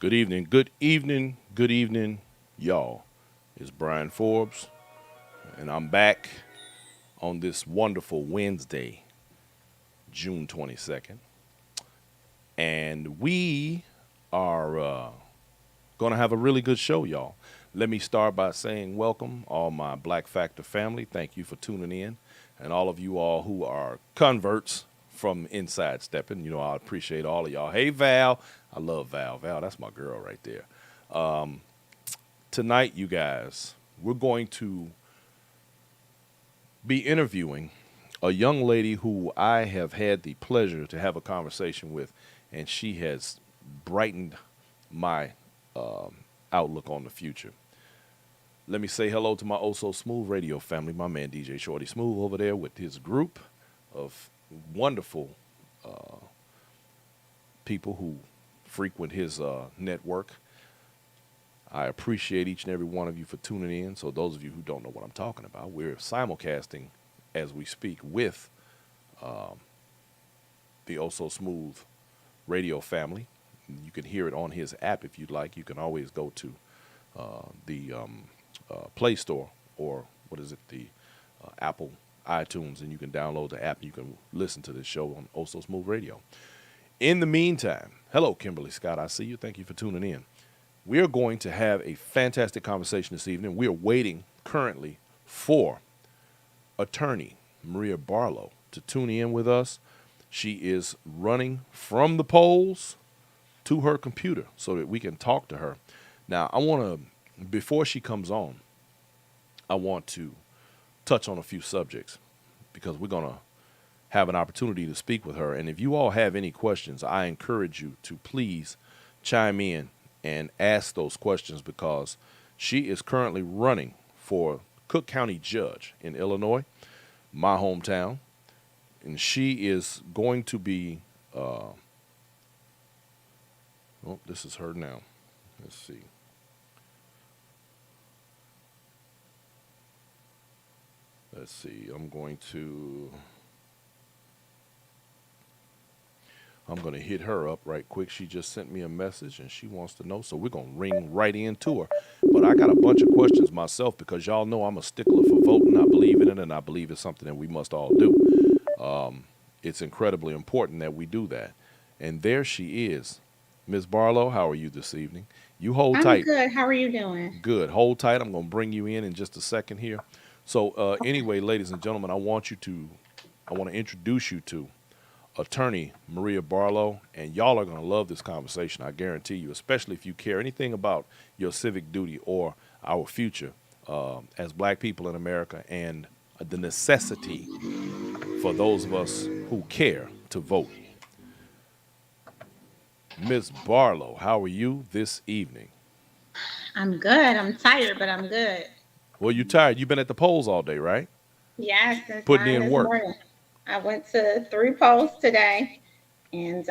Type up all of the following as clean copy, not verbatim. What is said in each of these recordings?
Good evening, good evening, y'all. It's Brian Forbes, and I'm back on this wonderful Wednesday, June 22nd. And we are going to have a really good show, y'all. Let me start by saying welcome, all my Black Factor family. Thank you for tuning in. And all of you all who are converts from Inside Stepping, I appreciate all of y'all. Hey, Val. I love Val. Val, that's my girl right there. Tonight, you guys, we're going to be interviewing a young lady who I have had the pleasure to have a conversation with, and she has brightened my outlook on the future. Let me say hello to my Oh So Smooth radio family, my man DJ Shorty Smooth over there with his group of wonderful people who frequent his network. I appreciate each and every one of you for tuning in. So those of you who don't know what I'm talking about, we're simulcasting as we speak with the Oh So Smooth radio family. You can hear it on his app if you'd like. You can always go to the Play Store or what is it, the Apple iTunes, and you can download the app. And you can listen to this show on Oh So Smooth Radio. In the meantime, hello, Kimberly Scott. I see you. Thank you for tuning in. We are going to have a fantastic conversation this evening. We are waiting currently for attorney Maria Barlow to tune in with us. She is running from the polls to her computer so that we can talk to her. Now, before she comes on, I want to touch on a few subjects because we're going to have an opportunity to speak with her. And if you all have any questions, I encourage you to please chime in and ask those questions because she is currently running for Cook County Judge in Illinois, my hometown, and she is going to be, this is her now. Let's see. I'm going to hit her up right quick. She just sent me a message and she wants to know, so we're going to ring right into her. But I got a bunch of questions myself because y'all know I'm a stickler for voting. I believe in it, and I believe it's something that we must all do. It's incredibly important that we do that. And there she is. Ms. Barlow, how are you this evening? You hold I'm tight. good. How are you doing? Good. Hold tight. I'm going to bring you in just a second here. So anyway, ladies and gentlemen, I want to introduce you to attorney Maria Barlow, and y'all are going to love this conversation, I guarantee you, especially if you care anything about your civic duty or our future as black people in America and the necessity for those of us who care to vote. Ms. Barlow, how are you this evening? I'm good. I'm tired, but I'm good. Well, you tired. You've been at the polls all day, right? Yeah, since Putting 9 in this work. morning. I went to 3 polls today, and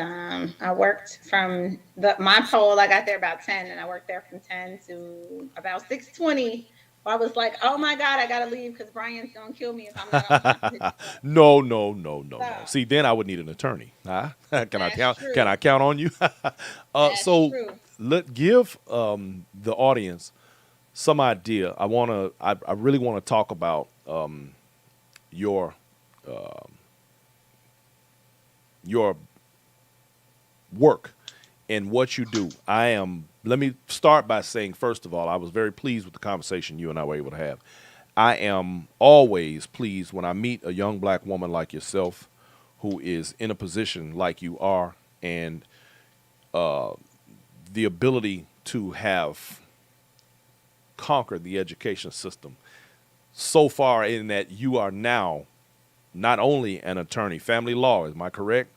I worked from my poll. I got there about 10, and I worked there from 10 to about 6:20. I was like, "Oh my God, I gotta leave because Brian's gonna kill me if I'm not on time for his stuff." No, no, no, no, So no. See, then I would need an attorney. Huh? Can I that's count? Can true. I count on you? That's So true. let give the audience some idea. I really want to talk about your your work and what you do. Let me start by saying, first of all, I was very pleased with the conversation you and I were able to have. I am always pleased when I meet a young black woman like yourself who is in a position like you are and the ability to have conquered the education system so far in that you are now not only an attorney, family law, am I correct?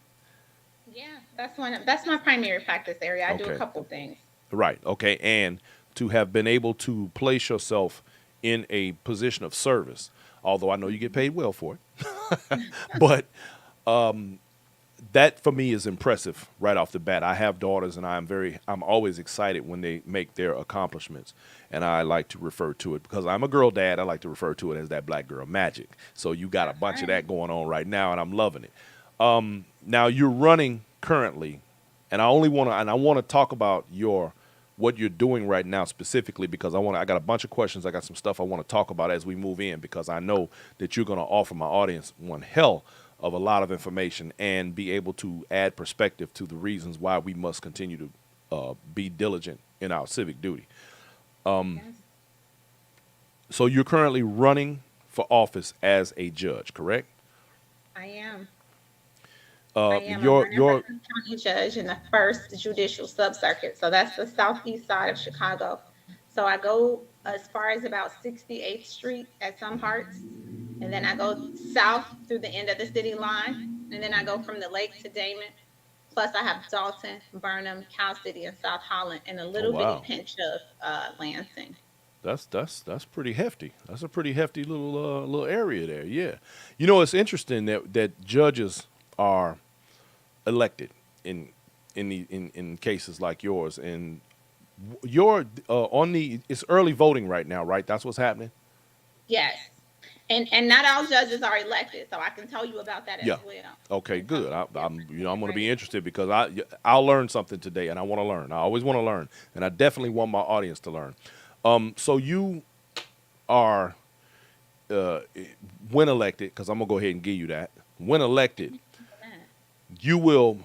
Yeah, that's my primary practice area. I do a Okay. couple things. Right. Okay. And to have been able to place yourself in a position of service, although I know you get paid well for it, but that for me is impressive right off the bat. I have daughters, and I'm always excited when they make their accomplishments, and I like to refer to it because I'm a girl dad. I like to refer to it as that black girl magic. So you got a That's bunch of right. that going on right now, and I'm loving it. Now you're running currently, and I want to talk about what you're doing right now specifically, because I got a bunch of questions. I got some stuff I want to talk about as we move in, because I know that you're going to offer my audience one hell of a lot of information and be able to add perspective to the reasons why we must continue to be diligent in our civic duty. Yes, So you're currently running for office as a judge, correct? I am. I Uh, am. I'm your running for your county judge in the first judicial subcircuit. So that's the southeast side of Chicago. So I go as far as about 68th Street at some parts, and then I go south through the end of the city line, and then I go from the lake to Damon. Plus, I have Dalton, Burnham, Cal City, and South Holland, and a oh little bitty wow, pinch of Lansing. that's pretty hefty. That's a pretty hefty little area there. Yeah, you know, it's interesting that judges are elected in in cases like yours, and you're on the it's early voting right now, right? That's what's happening. Yes, and not all judges are elected, so I can tell you about that as Yeah. well. Okay, And so, good. yeah, I'm I'm get going to be ready. interested because I'll learn something today, and I want to learn. I always want to learn, and I definitely want my audience to learn. So you are uh, when elected, because I'm gonna go ahead and give you that. When elected, you will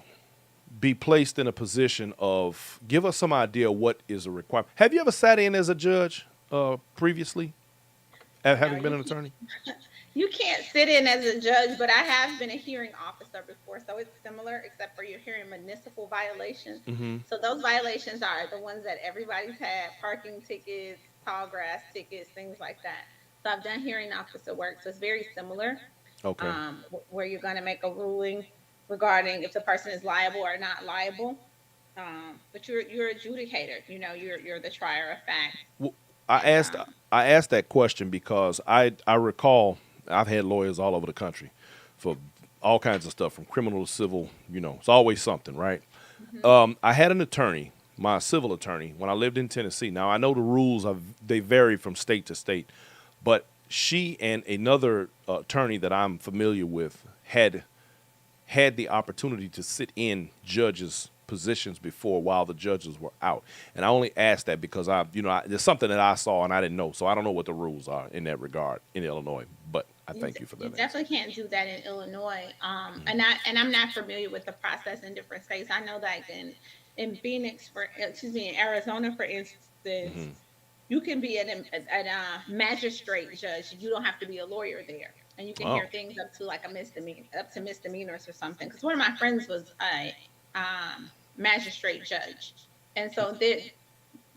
be placed in a position of give us some idea what is a requirement. Have you ever sat in as a judge previously, No, having been an attorney? you can't sit in as a judge, but I have been a hearing officer before, so it's similar, except for you're hearing municipal violations. Mm-hmm. So those violations are the ones that everybody's had: parking tickets, tall grass tickets, things like that. So I've done hearing officer work, so it's very similar, Okay. where you're going to make a ruling regarding if the person is liable or not liable. But you're adjudicator. You know, you're the trier of facts, Well, I and asked I asked that question because I recall I've had lawyers all over the country for all kinds of stuff from criminal to civil. You know, it's always something, right? mhm. I had an attorney, my civil attorney, when I lived in Tennessee. Now I know the rules they vary from state to state, but she and another attorney that I'm familiar with had the opportunity to sit in judges positions before while the judges were out. And I only asked that because there's something that I saw and I didn't know. So I don't know what the rules are in that regard in Illinois, but I thank you for You that answer. definitely can't do that in Illinois. And I'm not familiar with the process in different states. I know that in Phoenix, for excuse me, in Arizona, for instance, you can be a magistrate judge. You don't have to be a lawyer there, and you can Oh, hear things up to like a misdemeanor, up to misdemeanors or something. Because one of my friends was a magistrate judge, and so the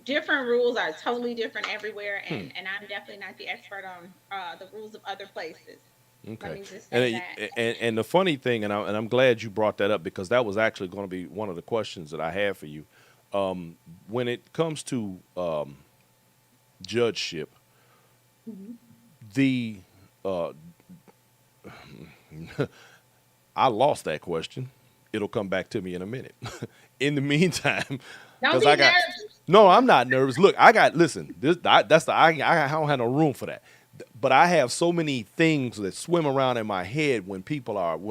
different rules are totally different everywhere. And I'm definitely not the expert on the rules of other places. Let okay. me just And say that. and the funny thing, and I'm glad you brought that up because that was actually going to be one of the questions that I had for you. When it comes to judgeship, Mhm. the I lost that question. It'll come back to me in a minute. In the meantime, Don't because be I got nervous. no, I'm not nervous. Look, I got listen. That's the I don't have no room for that. But I have so many things that swim around in my head when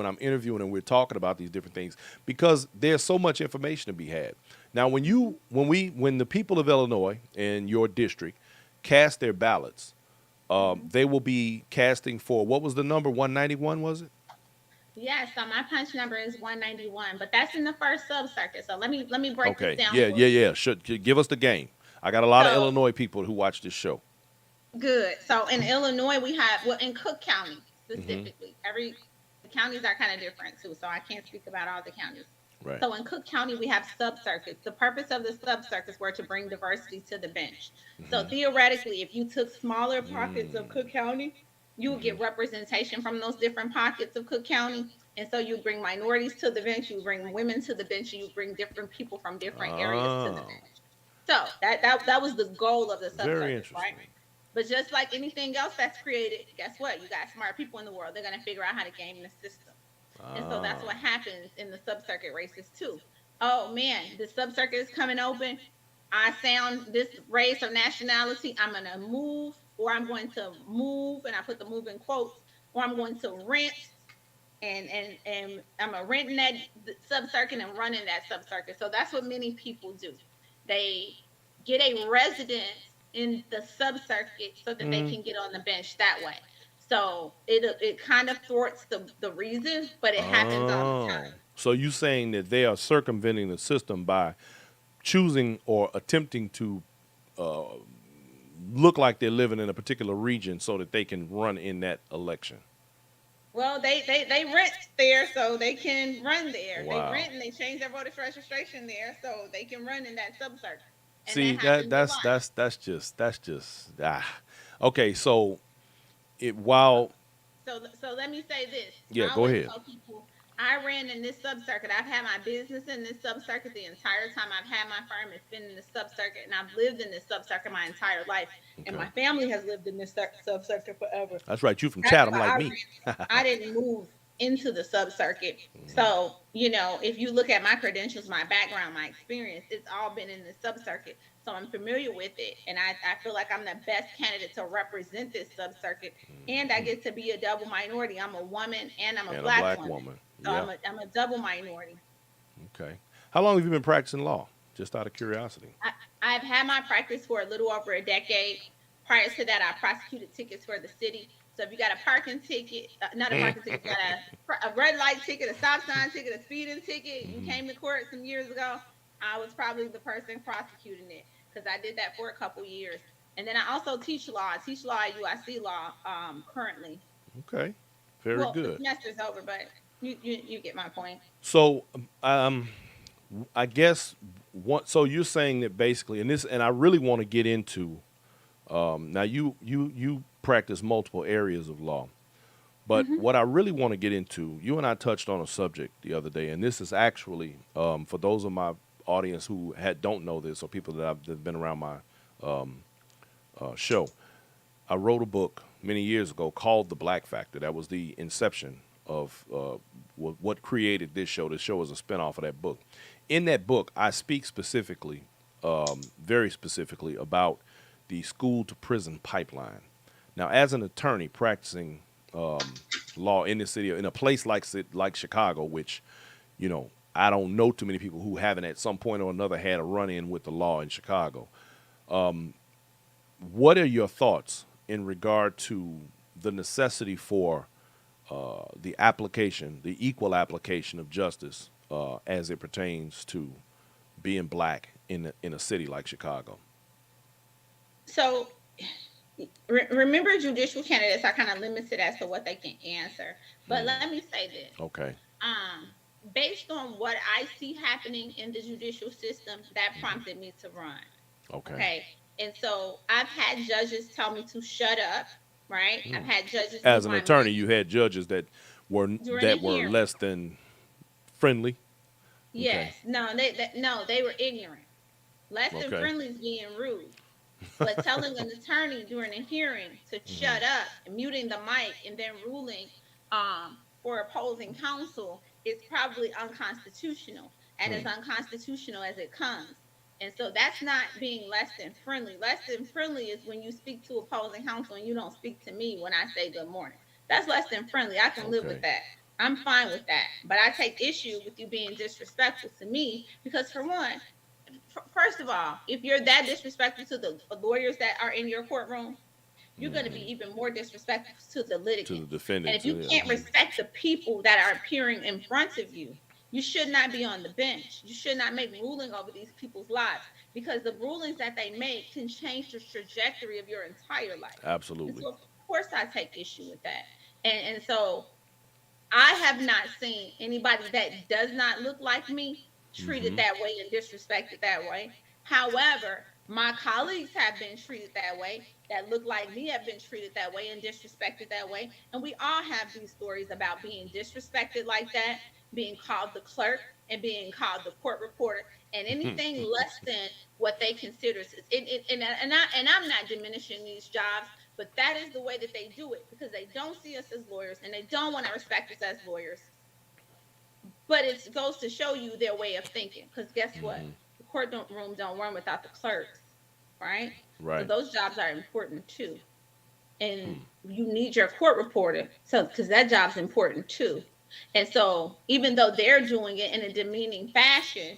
I'm interviewing and we're talking about these different things because there's so much information to be had. Now, when the people of Illinois in your district cast their ballots, Mhm. they will be casting for what was the number 191? Was it? Yes, so my punch number is 191, but that's in the first sub circuit. So let me break this Okay. down Yeah, for yeah, you. yeah. Should give us the game. I got a lot of So Illinois people who watch this show. good. So in Illinois, we have, well, in Cook County Hmm. specifically, every the counties are kind of different too. So I can't speak about all the counties. Right. So in Cook County, we have sub circuits. The purpose of the sub circuits were to bring diversity to the bench. So theoretically, if you took smaller pockets of Cook County, you would get representation from those different pockets of Cook County. And so you bring minorities to the bench, you bring women to the bench, you bring different people from different areas to the Oh, bench. So that was the goal of the sub very circuits, right? interesting. But just like anything else that's created, guess what? You got smart people in the world. They're going to figure out how to game the system. And so that's what Ah, happens in the sub circuit races too. Oh man, the sub circuit is coming open. I sound this race or nationality. I'm going to move, or I'm going to move, and I put the move in quotes, or I'm going to rent. And I'm a renting that sub circuit and running that sub circuit. So that's what many people do. They get a residence in the sub circuit so that they Mm. can get on the bench that way. So it kind of thwarts the reason, but it happens all the Oh, time. so you saying that they are circumventing the system by choosing or attempting to look like they're living in a particular region so that they can run in that election? Well, they rent there, so they can run there. They Wow. rent and they change their voter registration there, so they can run in that sub circuit, and See that that happens a that's lot. that's that's just okay. So it while So let me say this. yeah, I go always ahead. tell people I ran in this sub circuit. I've had my business in this sub circuit the entire time I've had my firm. It's been in the sub circuit, and I've lived in this sub circuit my entire life. And Okay, my family has lived in this sub circuit forever. that's right. You from That's Chatham why like me? I didn't move into the sub circuit. So, if you look at my credentials, my background, my experience, it's all been in the sub circuit. So I'm familiar with it. And I feel like I'm the best candidate to represent this sub circuit. And I get to be a double minority. I'm a woman and I'm a And a black black woman. woman. So Yeah. I'm a double minority. Okay. How long have you been practicing law? Just out of curiosity. I, I've had my practice for a little over a decade. Prior to that, I prosecuted tickets for the city. So if you got a parking ticket, not a parking ticket, you got a red light ticket, a stop sign ticket, a speeding ticket, you came to court some years ago, I was probably the person prosecuting it because I did that for a couple years. And then I also teach law. I teach law at UIC Law currently. Okay. Very Well, the good. semester's over, but you get my point. So, I guess what. So you're saying that basically, and I really want to get into. Now, you practice multiple areas of law, but Hmm. what I really want to get into, you and I touched on a subject the other day, and this is actually for those of my audience who don't know this, or people that have been around my show. I wrote a book many years ago called The Black Factor. That was the inception of what created this show. This show is a spinoff of that book. In that book, I speak specifically, very specifically, about the school to prison pipeline. Now, as an attorney practicing law in the city, in a place like Chicago, which, I don't know too many people who haven't at some point or another had a run in with the law in Chicago. What are your thoughts in regard to the necessity for the application, the equal application of justice as it pertains to being black in a city like Chicago? So remember, judicial candidates are kind of limited as to what they can answer. But let me say this. Okay. Um, Based on what I see happening in the judicial system, that prompted me to run. Okay. Okay. And so I've had judges tell me to shut up, right? I've had judges As move an my attorney, bench you had judges during a that were hearing. less than friendly. Okay. Yes. No, no, they were ignorant. Less than Okay. friendly is being rude. But telling an attorney during a hearing to shut up and muting the mic and then ruling for opposing counsel is probably unconstitutional and as unconstitutional as it comes. And so that's not being less than friendly. Less than friendly is when you speak to opposing counsel and you don't speak to me when I say good morning. That's less than friendly. I can live with Okay. that. I'm fine with that. But I take issue with you being disrespectful to me because, for one, first of all, if you're that disrespectful to the lawyers that are in your courtroom, you're going to be even more disrespectful to the To the litigants. And if defendants. you Yeah. can't respect the people that are appearing in front of you, you should not be on the bench. You should not make ruling over these people's lives because the rulings that they make can change the trajectory of your entire life. And Absolutely. so, of course, I take issue with that. And so I have not seen anybody that does not look like me treated that way and disrespected that way. However, my colleagues have been treated that way, that look like me have been treated that way and disrespected that way. And we all have these stories about being disrespected like that, being called the clerk and being called the court reporter, and anything less than what they consider. And I'm not diminishing these jobs, but that is the way that they do it because they don't see us as lawyers and they don't want to respect us as lawyers. But it goes to show you their way of thinking. Because guess what? The courtroom don't run without the clerks, right? So Right. those jobs are important too. And you need your court reporter, so because that job's important too. And so even though they're doing it in a demeaning fashion,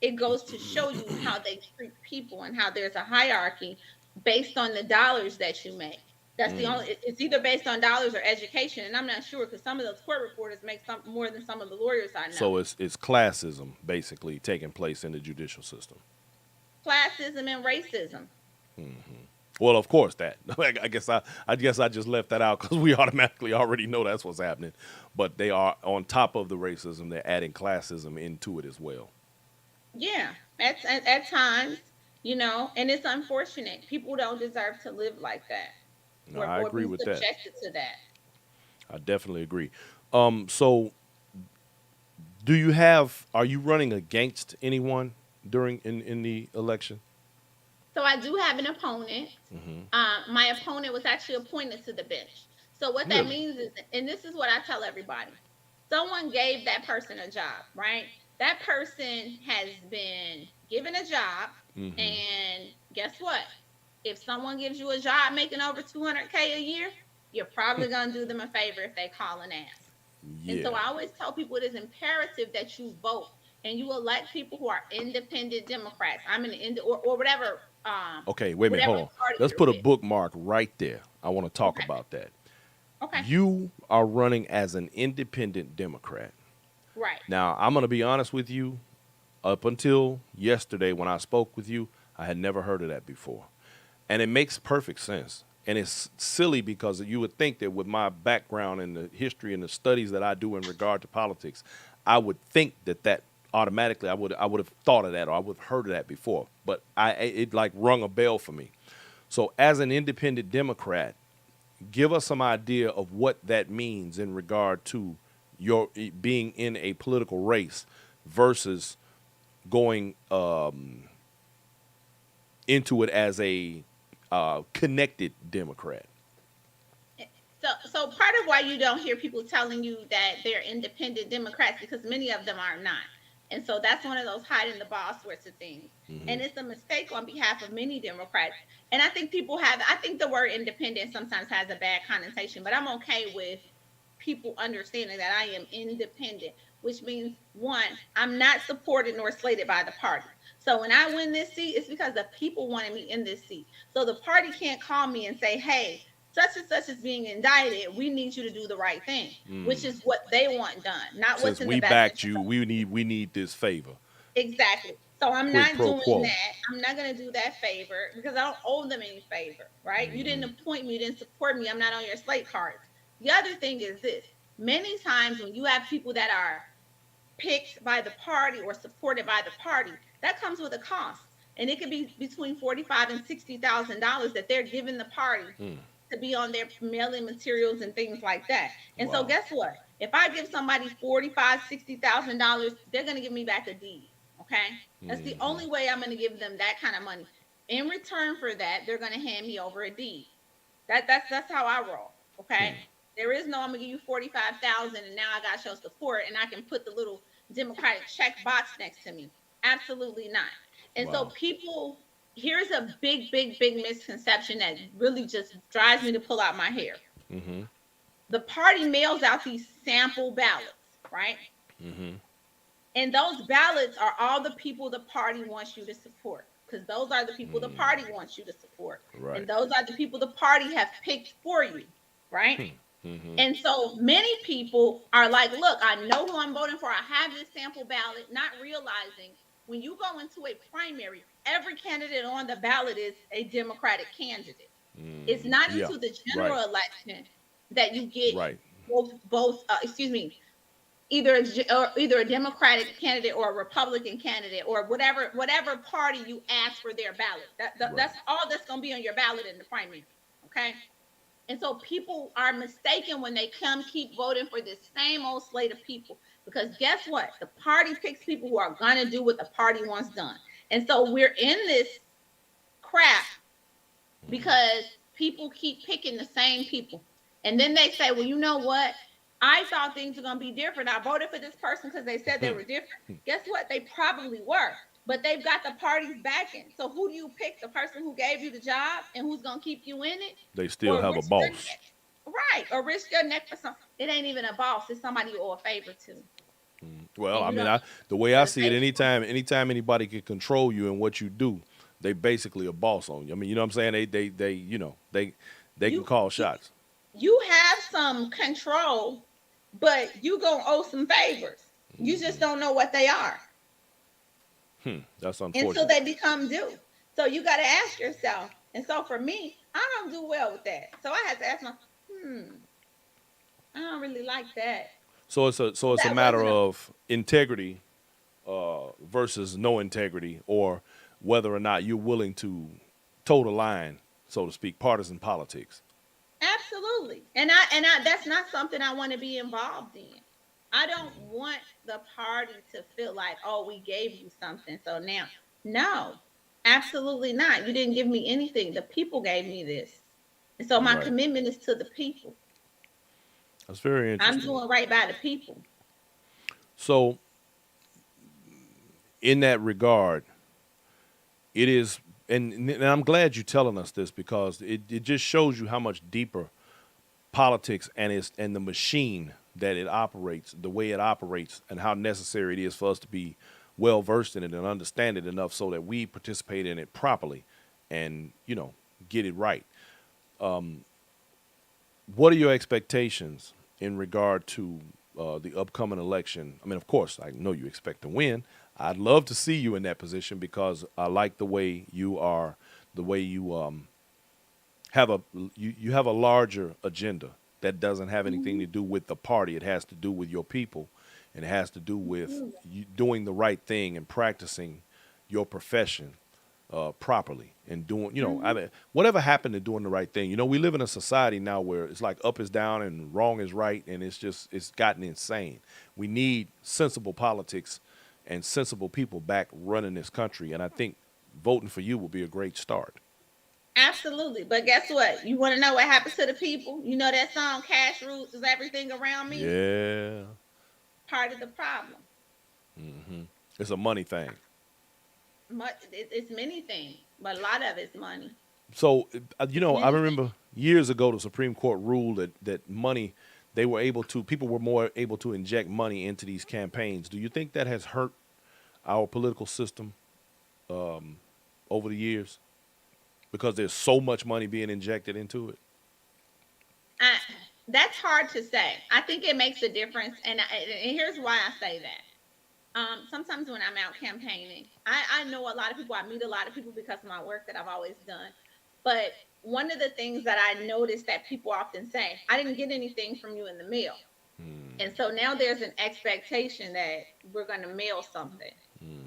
it goes to show you how they treat people and how there's a hierarchy based on the dollars that you make. That's the only. It's either based on dollars or education, and I'm not sure because some of those court reporters make some more than some of the lawyers I know. So it's classism basically taking place in the judicial system. Classism and racism. Well, of course that. I guess I just left that out because we automatically already know that's what's happening. But they are on top of the racism. They're adding classism into it as well. Yeah, at times, and it's unfortunate. People don't deserve to live like that, No, I or agree be with that. subjected to that. I definitely agree. So do you have? Are you running against anyone during in the election? So I do have an opponent. My opponent was actually appointed to the bench. So what that Really? means is, and this is what I tell everybody: someone gave that person a job, right? That person has been given a job, and guess what? If someone gives you a job making over 200K a year, you're probably gonna do them a favor if they call and ask. And so Yeah. I always tell people it is imperative that you vote and you elect people who are independent Democrats. I'm an or Okay. Wait a minute. whatever Hold on. party Let's you're put a with. bookmark right there. I want to talk Okay. about that. Okay. You are running as an independent Democrat. Right. Now, I'm going to be honest with you. Up until yesterday, when I spoke with you, I had never heard of that before. And it makes perfect sense. And it's silly because you would think that with my background in the history and the studies that I do in regard to politics, I would think that automatically I would have thought of that or I would have heard of that before. But it like rung a bell for me. So as an independent Democrat, give us some idea of what that means in regard to your being in a political race versus going into it as a connected Democrat. So part of why you don't hear people telling you that they're independent Democrats because many of them are not. And so that's one of those hide in the ball sorts of things. And it's a mistake on behalf of many Democrats. And I think the word independent sometimes has a bad connotation, but I'm okay with people understanding that I am independent, which means one, I'm not supported nor slated by the party. So when I win this seat, it's because the people wanted me in this seat. So the party can't call me and say, hey, such and such is being indicted. We need you to do the right thing, which is what they want done, not what's Since in the we best backed interest you, of we need this favor. exactly. So I'm Quid not pro doing quo. that. I'm not going to do that favor because I don't owe them any favor, right? You didn't appoint me, you didn't support me. I'm not on your slate cards. The other thing is this: many times when you have people that are picked by the party or supported by the party, that comes with a cost, and it could be between $45,000 and $60,000 that they're giving the party to be on their mailing materials and things like that. And so, Wow. guess what? If I give somebody 45, $60,000, they're going to give me back a deed. Okay, that's the only way I'm going to give them that kind of money. In return for that, they're going to hand me over a deed. That's how I roll. Okay. There is no I'm gonna give you 45,000 and now I got your support and I can put the little Democratic check box next to me. Absolutely not. And so Wow. people here's a big, big, big misconception that really just drives me to pull out my hair. The party mails out these sample ballots, right? And those ballots are all the people the party wants you to support because those are the people the party wants you to support. Right. And those are the people the party have picked for you, right? And so many people are like, look, I know who I'm voting for. I have this sample ballot, not realizing when you go into a primary, every candidate on the ballot is a Democratic candidate. It's not Yeah. until the Right. general election that you get Right. excuse me, either a Democratic candidate or a Republican candidate or whatever party you ask for their ballot. Right. That's all that's going to be on your ballot in the primary. Okay. And so people are mistaken when they keep voting for this same old slate of people because guess what? The party picks people who are going to do what the party wants done. And so we're in this crap because people keep picking the same people. And then they say, well, you know what? I thought things were going to be different. I voted for this person because they said they were different. Guess what? They probably were, but they've got the party's backing. So who do you pick? The person who gave you the job and who's going to keep you in it? They still Or have a risk your boss. neck? Right. Or risk your neck for some. It ain't even a boss. It's somebody you owe a favor to. Well, and I you mean, don't the way I gotta see it, pay for it. anytime anybody can control you and what you do, they basically a boss on you. I mean, you know what I'm saying? They can You call you shots. you have some control, but you gonna owe some favors. You just don't know what they are That's until unfortunate. they become due. So you got to ask yourself. And so for me, I don't do well with that. So I had to ask myself, hmm, I don't really like that. So it's a That matter wasn't a of integrity versus no integrity, or whether or not you're willing to toe the line, so to speak, partisan politics. absolutely. And I that's not something I want to be involved in. I don't want the party to feel like, oh, we gave you something. So now, no, absolutely not. You didn't give me anything. The people gave me this. And so my Right. commitment is to the people. That's very I'm interesting. doing right by the people. So, in that regard, it is, and I'm glad you're telling us this because it just shows you how much deeper politics and the machine that it operates, the way it operates, and how necessary it is for us to be well versed in it and understand it enough so that we participate in it properly, and get it right. What are your expectations in regard to the upcoming election? I mean, of course, I know you expect to win. I'd love to see you in that position because I like the way you are, the way you have you have a larger agenda that doesn't have anything Mhm. to do with the party. It has to do with your people, and it has to do with Absolutely. you doing the right thing and practicing your profession properly and doing, I Mhm. mean, whatever happened to doing the right thing. We live in a society now where it's like up is down and wrong is right, and it's gotten insane. We need sensible politics and sensible people back running this country, and I think voting for you will be a great start. Absolutely. But guess what? You want to know what happens to the people? You know that song, Cash Roots is Everything Around Me? Yeah, Part of the problem. it's a money thing. It's many things, but a lot of it's money. So, It's I many things. remember years ago the Supreme Court ruled that money, people were more able to inject money into these campaigns. Do you think that has hurt our political system over the years because there's so much money being injected into it? I, that's hard to say. I think it makes a difference. And here's why I say that. Sometimes when I'm out campaigning, I know a lot of people. I meet a lot of people because of my work that I've always done. But one of the things that I noticed that people often say, I didn't get anything from you in the mail. And so now there's an expectation that we're going to mail something.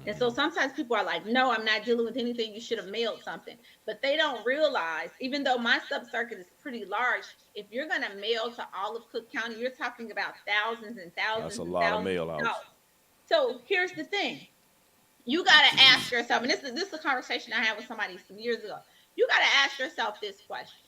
And so sometimes people are like, no, I'm not dealing with anything. You should have mailed something. But they don't realize, even though my sub circuit is pretty large, if you're going to mail to all of Cook County, you're talking about thousands and That's a thousands and lot of thousands mail of outs. dollars. So here's the thing, you got to ask yourself, and this is a conversation I had with somebody some years ago. You got to ask yourself this question: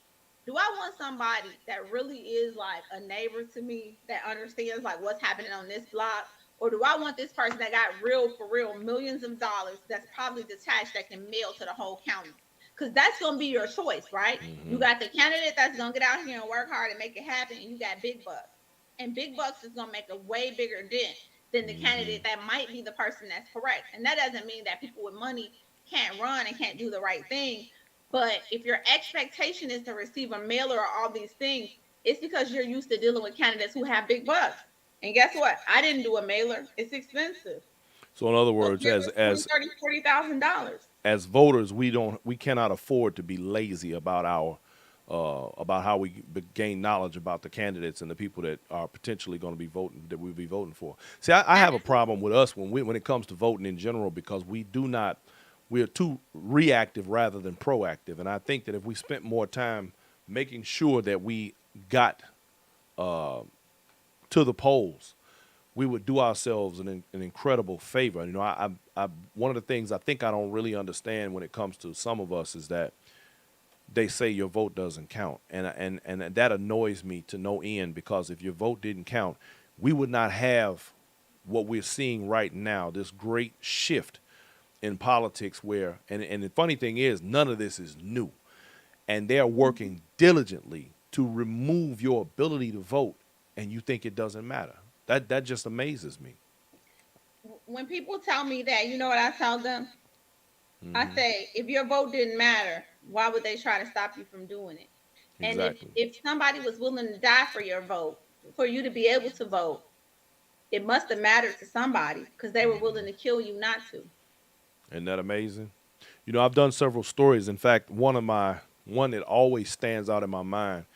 do I want somebody that really is like a neighbor to me that understands like what's happening on this block, or do I want this person that got real for real millions of dollars that's probably detached that can mail to the whole county? Because that's going to be your choice, right? You got the candidate that's going to get out here and work hard and make it happen, and you got big bucks, and big bucks is going to make a way bigger dent than the candidate that might be the person that's correct. And that doesn't mean that people with money can't run and can't do the right thing. But if your expectation is to receive a mailer or all these things, it's because you're used to dealing with candidates who have big bucks. And guess what? I didn't do a mailer. It's expensive. So, in other Those words, mailers 20, 30, $40,000. as voters, we cannot afford to be lazy about about how we gain knowledge about the candidates and the people that are potentially going to be voting that we'll be voting for. See, I have a Absolutely. problem with us when it comes to voting in general because we are too reactive rather than proactive, and I think that if we spent more time making sure that we got to the polls, we would do ourselves an incredible favor. One of the things I think I don't really understand when it comes to some of us is that they say your vote doesn't count, and that annoys me to no end because if your vote didn't count, we would not have what we're seeing right now. This great shift in politics, and the funny thing is, none of this is new, and they're working diligently to remove your ability to vote, and you think it doesn't matter. That just amazes me. when people tell me that, you know what I tell them? I Hmm. say, if your vote didn't matter, why would they try to stop you from doing it? And if Exactly. if somebody was willing to die for your vote, for you to be able to vote, it must have mattered to somebody because they were willing to kill you not to. Isn't that amazing? You know, I've done several stories. In fact, one that always stands out in my mind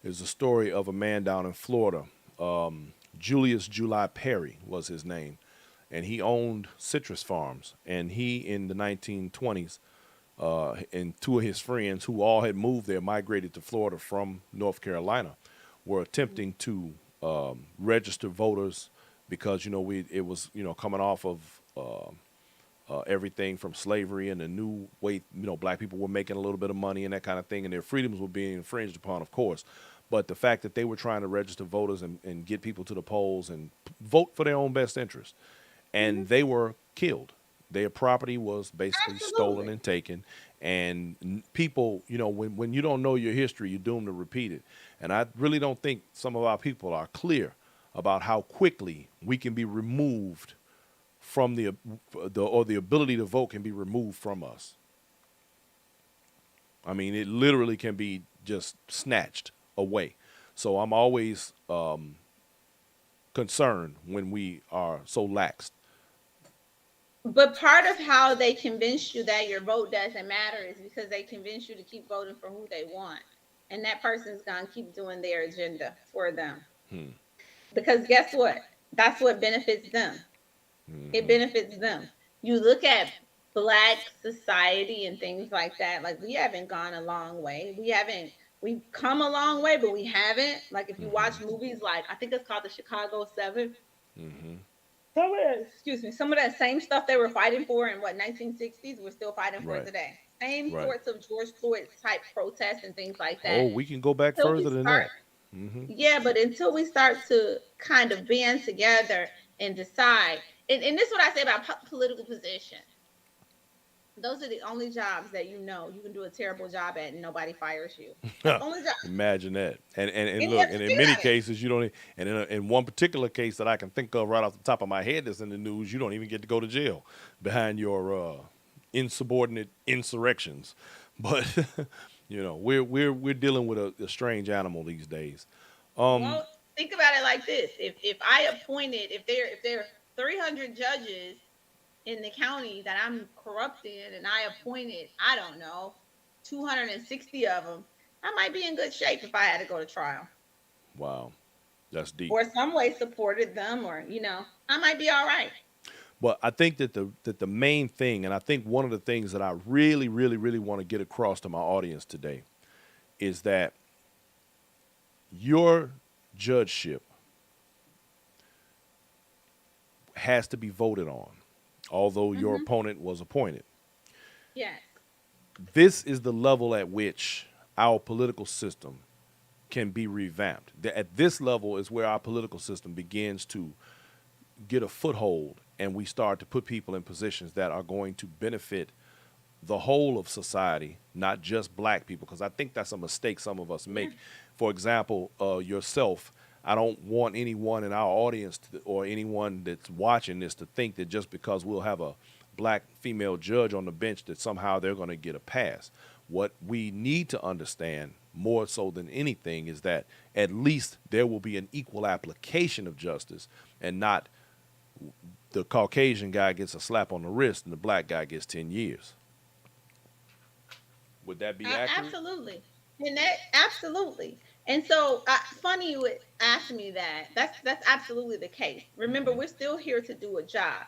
is the story of a man down in Florida. Julius July Perry was his name, and he owned citrus farms. And he, in the 1920s, and two of his friends who all had moved there, migrated to Florida from North Carolina, were attempting to register voters because we it was coming off of everything from slavery and the new way black people were making a little bit of money and that kind of thing, and their freedoms were being infringed upon, of course. But the fact that they were trying to register voters and get people to the polls and vote for their own best interest, Mhm. and they were killed. Their property was basically stolen Absolutely. and taken. And people, when you don't know your history, you're doomed to repeat it. And I really don't think some of our people are clear about how quickly we can be removed from the ability to vote can be removed from us. I mean, it literally can be just snatched away. So I'm always concerned when we are so lax. But part of how they convince you that your vote doesn't matter is because they convince you to keep voting for who they want. And that person's going to keep doing their agenda for them. Because guess what? That's what benefits them. It benefits them. You look at black society and things like that, like we haven't gone a long way. We've come a long way, but we haven't. Like if you watch movies like I think it's called the Chicago 7, some of that, excuse me, some of that same stuff they were fighting for in what 1960s, we're still fighting for Right, today. Same right. sorts of George Floyd type protests and things like that. Oh, we can go back Until we further than start, that. Hmm. yeah, but until we start to kind of band together and decide, and this is what I say about political position. Those are the only jobs that you can do a terrible job at and nobody fires you. That's the only job. Imagine that. And And you look, have to and in think many about it. cases, you don't. And in one particular case that I can think of right off the top of my head that's in the news, you don't even get to go to jail behind your insubordinate insurrections. But we're dealing with a strange animal these days. Well, think about it like this: if I appointed, if there are 300 judges in the county that I'm corrupt in, and I appointed, I don't know, 260 of them, I might be in good shape if I had to go to trial, Wow, that's deep. or some way supported them, or I might be all right. But I think that the main thing, and I think one of the things that I really, really, really want to get across to my audience today, is that your judgeship has to be voted on, although your Hmm. opponent was appointed. Yes. This is the level at which our political system can be revamped. At this level is where our political system begins to get a foothold and we start to put people in positions that are going to benefit the whole of society, not just black people, because I think that's a mistake some of us Yeah. make. For example, yourself, I don't want anyone in our audience or anyone that's watching this to think that just because we'll have a black female judge on the bench that somehow they're going to get a pass. What we need to understand more so than anything is that at least there will be an equal application of justice and not the Caucasian guy gets a slap on the wrist and the black guy gets 10 years. Would that be accurate? Absolutely. And that absolutely. And so funny you would ask me that. That's absolutely the case. Remember, we're still here to do a job,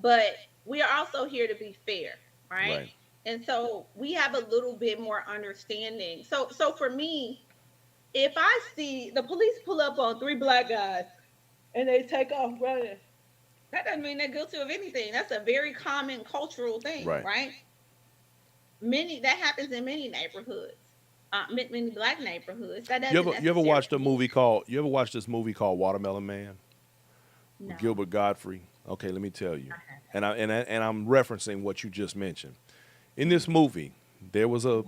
but we are also here to be fair, right? Right. And so we have a little bit more understanding. So for me, if I see the police pull up on three black guys and they take off running, that doesn't mean they're guilty of anything. That's a very common cultural thing, Right. right? Many that happens in many neighborhoods, many black neighborhoods. That You doesn't ever you ever necessarily watched a mean movie called you ever watched this movie called Watermelon Man with no. Gilbert Godfrey? Okay, let me tell you. I haven't. And I'm referencing what you just mentioned. In this movie, there was a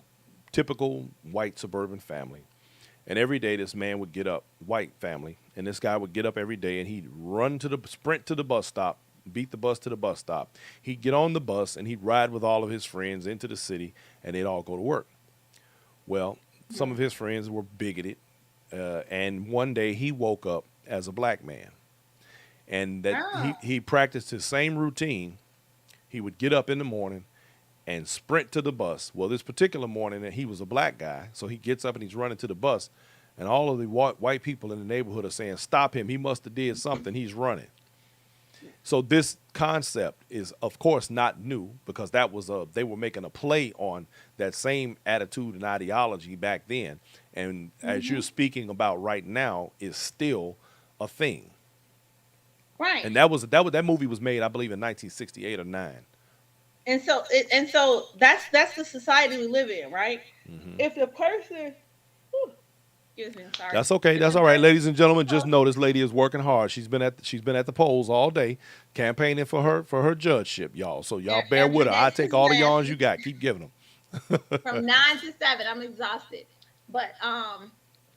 typical white suburban family. And every day this man would get up, white family, and this guy would get up every day and he'd sprint to the bus stop, beat the bus to the bus stop. He'd get on the bus and he'd ride with all of his friends into the city, and they'd all go to work. Well, some of his friends were bigoted, and one day he woke up as a black man, and that Oh, he practiced his same routine. He would get up in the morning and sprint to the bus. Well, this particular morning, he was a black guy, so he gets up and he's running to the bus, and all of the white people in the neighborhood are saying, "Stop him! He must have did something. He's running." So this concept is, of course, not new because that was they were making a play on that same attitude and ideology back then, and as you're hmm speaking about right now, is still a thing. right. And that movie was made, I believe, in 1968 or nine. And so that's the society we live in, right? Hmm. If the person, whew, excuse me, I'm sorry. That's okay. If That's the all right, person, ladies and gentlemen. Just oh, know this lady is working hard. She's been at the polls all day, campaigning for her judgeship, y'all. So y'all bear every with her. I day take since all the yawns you last got. Keep giving them. from 9 to 7, I'm exhausted. But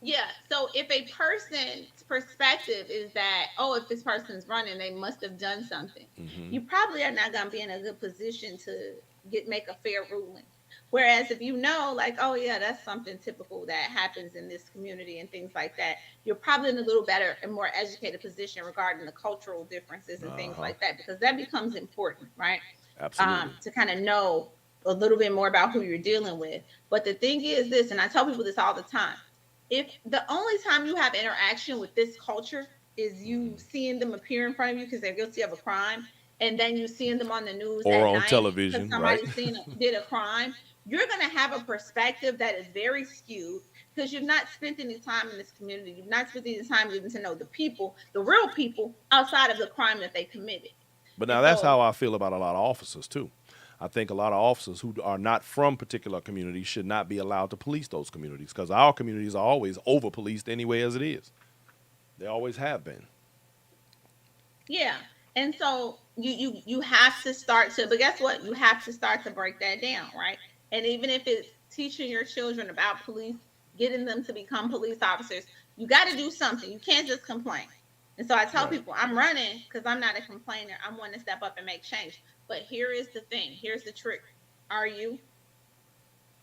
yeah. So if a person's perspective is that, oh, if this person's running, they must have done something, Hmm. you probably are not going to be in a good position to make a fair ruling. Whereas if you know, like, oh yeah, that's something typical that happens in this community and things like that, you're probably in a little better and more educated position regarding the cultural differences and Uh things huh. like that, because that becomes important, right? Absolutely. To kind of know a little bit more about who you're dealing with. But the thing is this, and I tell people this all the time: if the only time you have interaction with this culture is you seeing them appear in front of you because they're guilty of a crime, and then you seeing them on the news Or at on night because television, right? somebody did a crime, you're going to have a perspective that is very skewed because you've not spent any time in this community. You've not spent any time getting to know the people, the real people outside of the crime that they committed. But And now that's so, how I feel about a lot of officers too. I think a lot of officers who are not from particular communities should not be allowed to police those communities because our communities are always over policed anyway as it is. They always have been. yeah. And so you have to start to, but guess what? You have to start to break that down, right? And even if it's teaching your children about police, getting them to become police officers, you got to do something. You can't just complain. And so I tell Right. people, I'm running because I'm not a complainer. I'm one to step up and make change. But here is the thing. Here's the trick. Are you?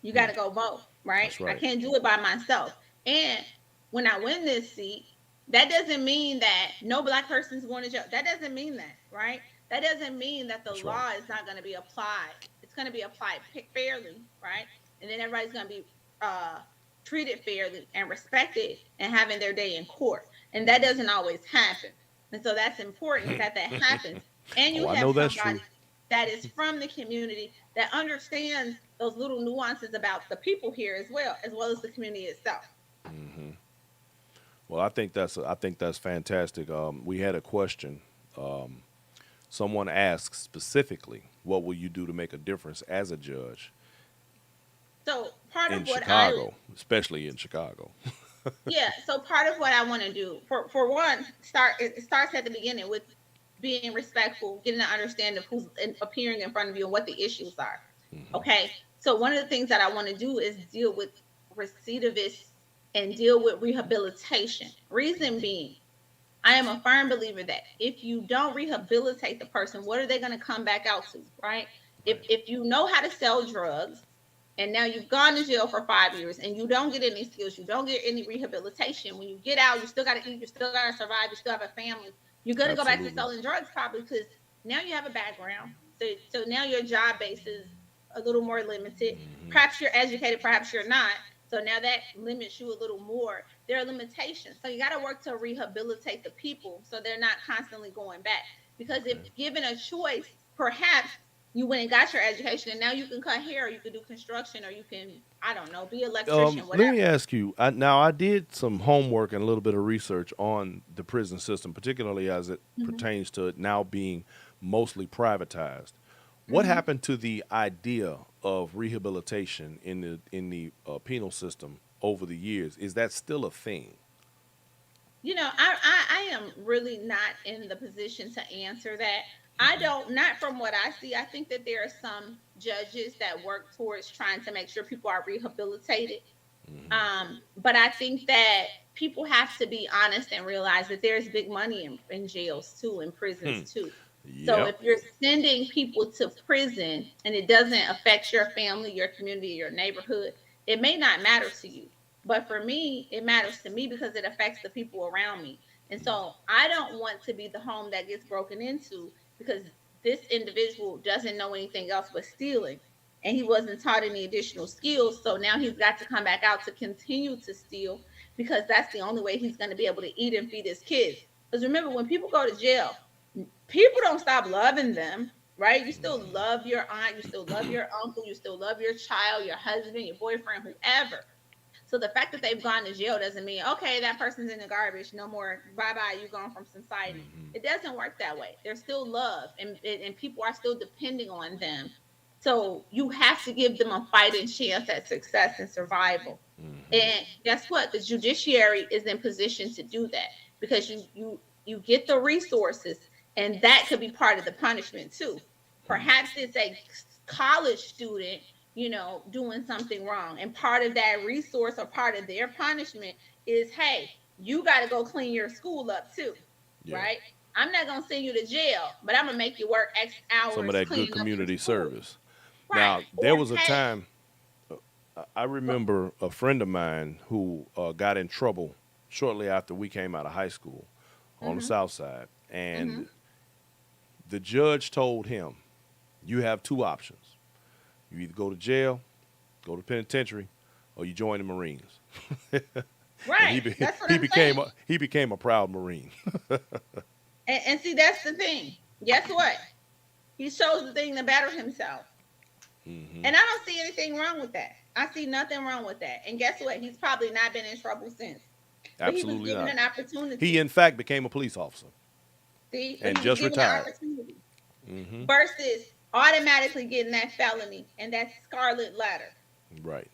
You got Hmm. to go vote, right? That's I right. can't do it by myself. And when I win this seat, that doesn't mean that no black person's going to jail. That doesn't mean that, right? That doesn't mean that the That's right. law is not going to be applied. It's going to be applied fairly, right? And then everybody's going to be uh, treated fairly and respected and having their day in court. And that doesn't always happen. And so that's important that that happens. And Oh, you I have know that's true. somebody that is from the community that understands those little nuances about the people here as well as the community itself. Hmm. Well, I think that's fantastic. We had a question. Someone asked specifically, "What will you do to make a difference as a judge So part in of what I Chicago, especially in Chicago?" yeah, so part of what I want to do for one, it starts at the beginning with being respectful, getting an understanding of who's appearing in front of you and what the issues are. Hmm. Okay, so one of the things that I want to do is deal with recidivists and deal with rehabilitation. Reason being, I am a firm believer that if you don't rehabilitate the person, what are they going to come back out to, right? Right. If you know how to sell drugs and now you've gone to jail for 5 years and you don't get any skills, you don't get any rehabilitation. When you get out, you still got to eat, you still got to survive, you still have a family. You're going to go back to Absolutely. selling drugs probably because now you have a background. So now your job base is a little more limited. Hmm. Perhaps you're educated, perhaps you're not. So now that limits you a little more. There are limitations. So you got to work to rehabilitate the people so they're not constantly going back. Because if Okay. given a choice, perhaps you went and got your education and now you can cut hair or you can do construction or you can, I don't know, be an electrician, Let me whatever. ask you. Now, I did some homework and a little bit of research on the prison system, particularly as it Mm-hmm. pertains to it now being mostly privatized. What Mm-hmm. happened to the idea of rehabilitation in the penal system over the years? Is that still a thing? I am really not in the position to answer that. I don't, not from what I see. I think that there are some judges that work towards trying to make sure people are rehabilitated. But I think that people have to be honest and realize that there's big money in jails too, in prisons too. So Yep. if you're sending people to prison and it doesn't affect your family, your community, your neighborhood, it may not matter to you. But for me, it matters to me because it affects the people around me. And so I don't want to be the home that gets broken into because this individual doesn't know anything else but stealing. And he wasn't taught any additional skills. So now he's got to come back out to continue to steal because that's the only way he's going to be able to eat and feed his kids. Because remember, when people go to jail, people don't stop loving them, right? You still love your aunt, you still love your uncle, you still love your child, your husband, your boyfriend, whoever. So the fact that they've gone to jail doesn't mean, okay, that person's in the garbage, no more, bye bye, you gone from society. It doesn't work that way. There's still love, and people are still depending on them. So you have to give them a fighting chance at success and survival. And guess what? The judiciary is in position to do that because you get the resources, and that could be part of the punishment too. Perhaps it's a college student, doing something wrong. And part of that resource or part of their punishment is, hey, you got to go clean your school up too, Yeah. right? I'm not going to send you to jail, but I'm going to make you work X Some of hours that good cleaning up your community school. service. Right. Now, there Or was a pay. time I remember a friend of mine who got in trouble shortly after we came out of high school on the Mm-hmm. South Side, Mm-hmm. and the judge told him, "You have two options. You either go to jail, go to penitentiary, or you join the Marines." And Right. That's what he I'm became saying. he became a proud Marine. And see, that's the thing. Guess what? He chose the thing to better himself. Hmm. And I don't see anything wrong with that. I see nothing wrong with that. And guess what? He's probably not been in trouble since. But he was Absolutely given not. an He, opportunity. in fact, became a police officer See? But and he was just given an retired. opportunity Hmm. versus automatically getting that felony and that scarlet letter. Right.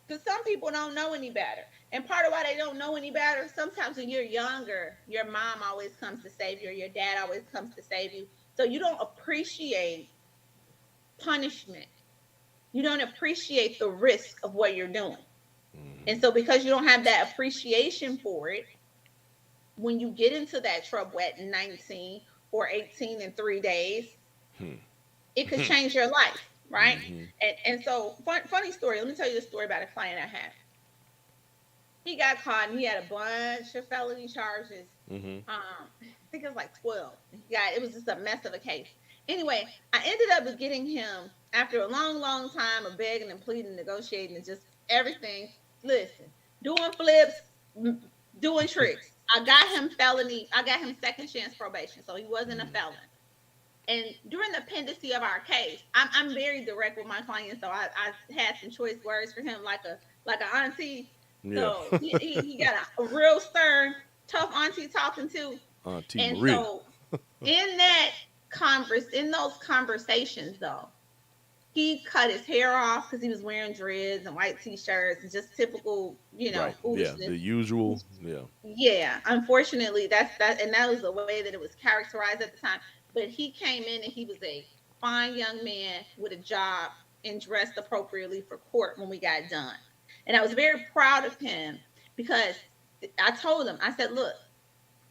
Because some people don't know any better. And part of why they don't know any better, sometimes when you're younger, your mom always comes to save you, or your dad always comes to save you. So you don't appreciate punishment. You don't appreciate the risk of what you're doing. And so because you don't have that appreciation for it, when you get into that trouble at 19 or 18 in 3 days, it could change your life, right? Hmm. And so funny story. Let me tell you the story about a client I had. He got caught and he had a bunch of felony charges. Hmm. I think it was like 12. It was just a mess of a case. Anyway, I ended up getting him after a long, long time of begging and pleading, negotiating, and just everything. Listen, doing flips, doing tricks. I got him second chance probation, so he wasn't a felon. And during the pendency of our case, I'm very direct with my clients, so I had some choice words for him, like a auntie. Yeah. So he got a real stern, tough auntie talking to. Auntie And Maria. so in those conversations though, he cut his hair off because he was wearing dreads and white t-shirts and just typical, Right. Yeah. foolishness. The usual. Yeah. Yeah, unfortunately, and that was the way that it was characterized at the time. But he came in and he was a fine young man with a job and dressed appropriately for court when we got done. And I was very proud of him because I told him, I said, look,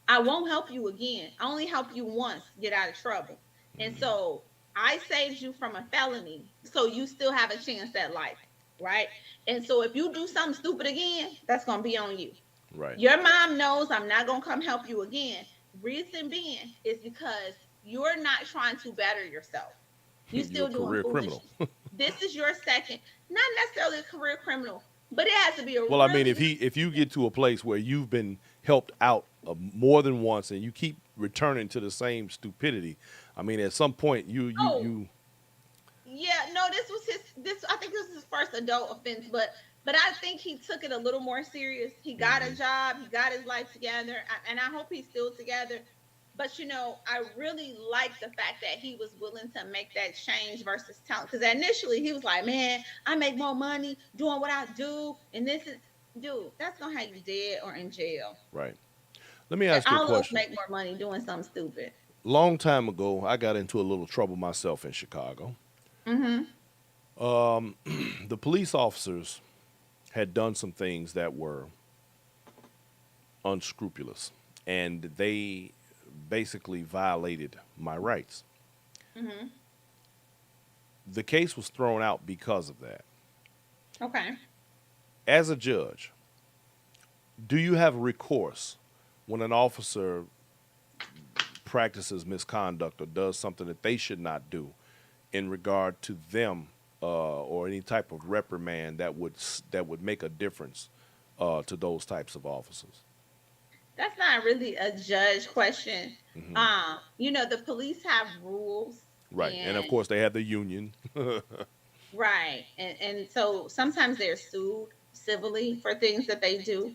I won't help you again. I only help you once get out of trouble. And so I saved you from a felony. So you still have a chance at life. Right. And so if you do something stupid again, that's going to be on you. Right. Your mom knows I'm not going to come help you again. Reason being is because you're not trying to better yourself. You You're a still doing career criminal. foolishness. This is your second, not necessarily a career criminal, but it has to be a Well, I mean, really if you get to a place where you've been helped out more than once and you keep returning to the same stupidity, I mean, at some point oh yeah, no, this I think this was his first adult offense, but I think he took it a little more serious. He got a job, he got his life together, and I hope he's still together. But I really like the fact that he was willing to make that change versus talent. Because initially he was like, "Man, I make more money doing what I do, and this is, dude, that's gonna have you dead or in jail." right. Let me And ask you a all of us question. make more money doing something stupid. Long time ago, I got into a little trouble myself in Chicago. Mm-hmm. The police officers had done some things that were unscrupulous, and they basically violated my rights. Hmm. The case was thrown out because of that. Okay. As a judge, do you have recourse when an officer practices misconduct or does something that they should not do in regard to them, or any type of reprimand that would make a difference to those types of officers? That's not really a judge question. Hmm. The police have rules, Right, and of and course they have the union. right, and so sometimes they're sued civilly for things that they do.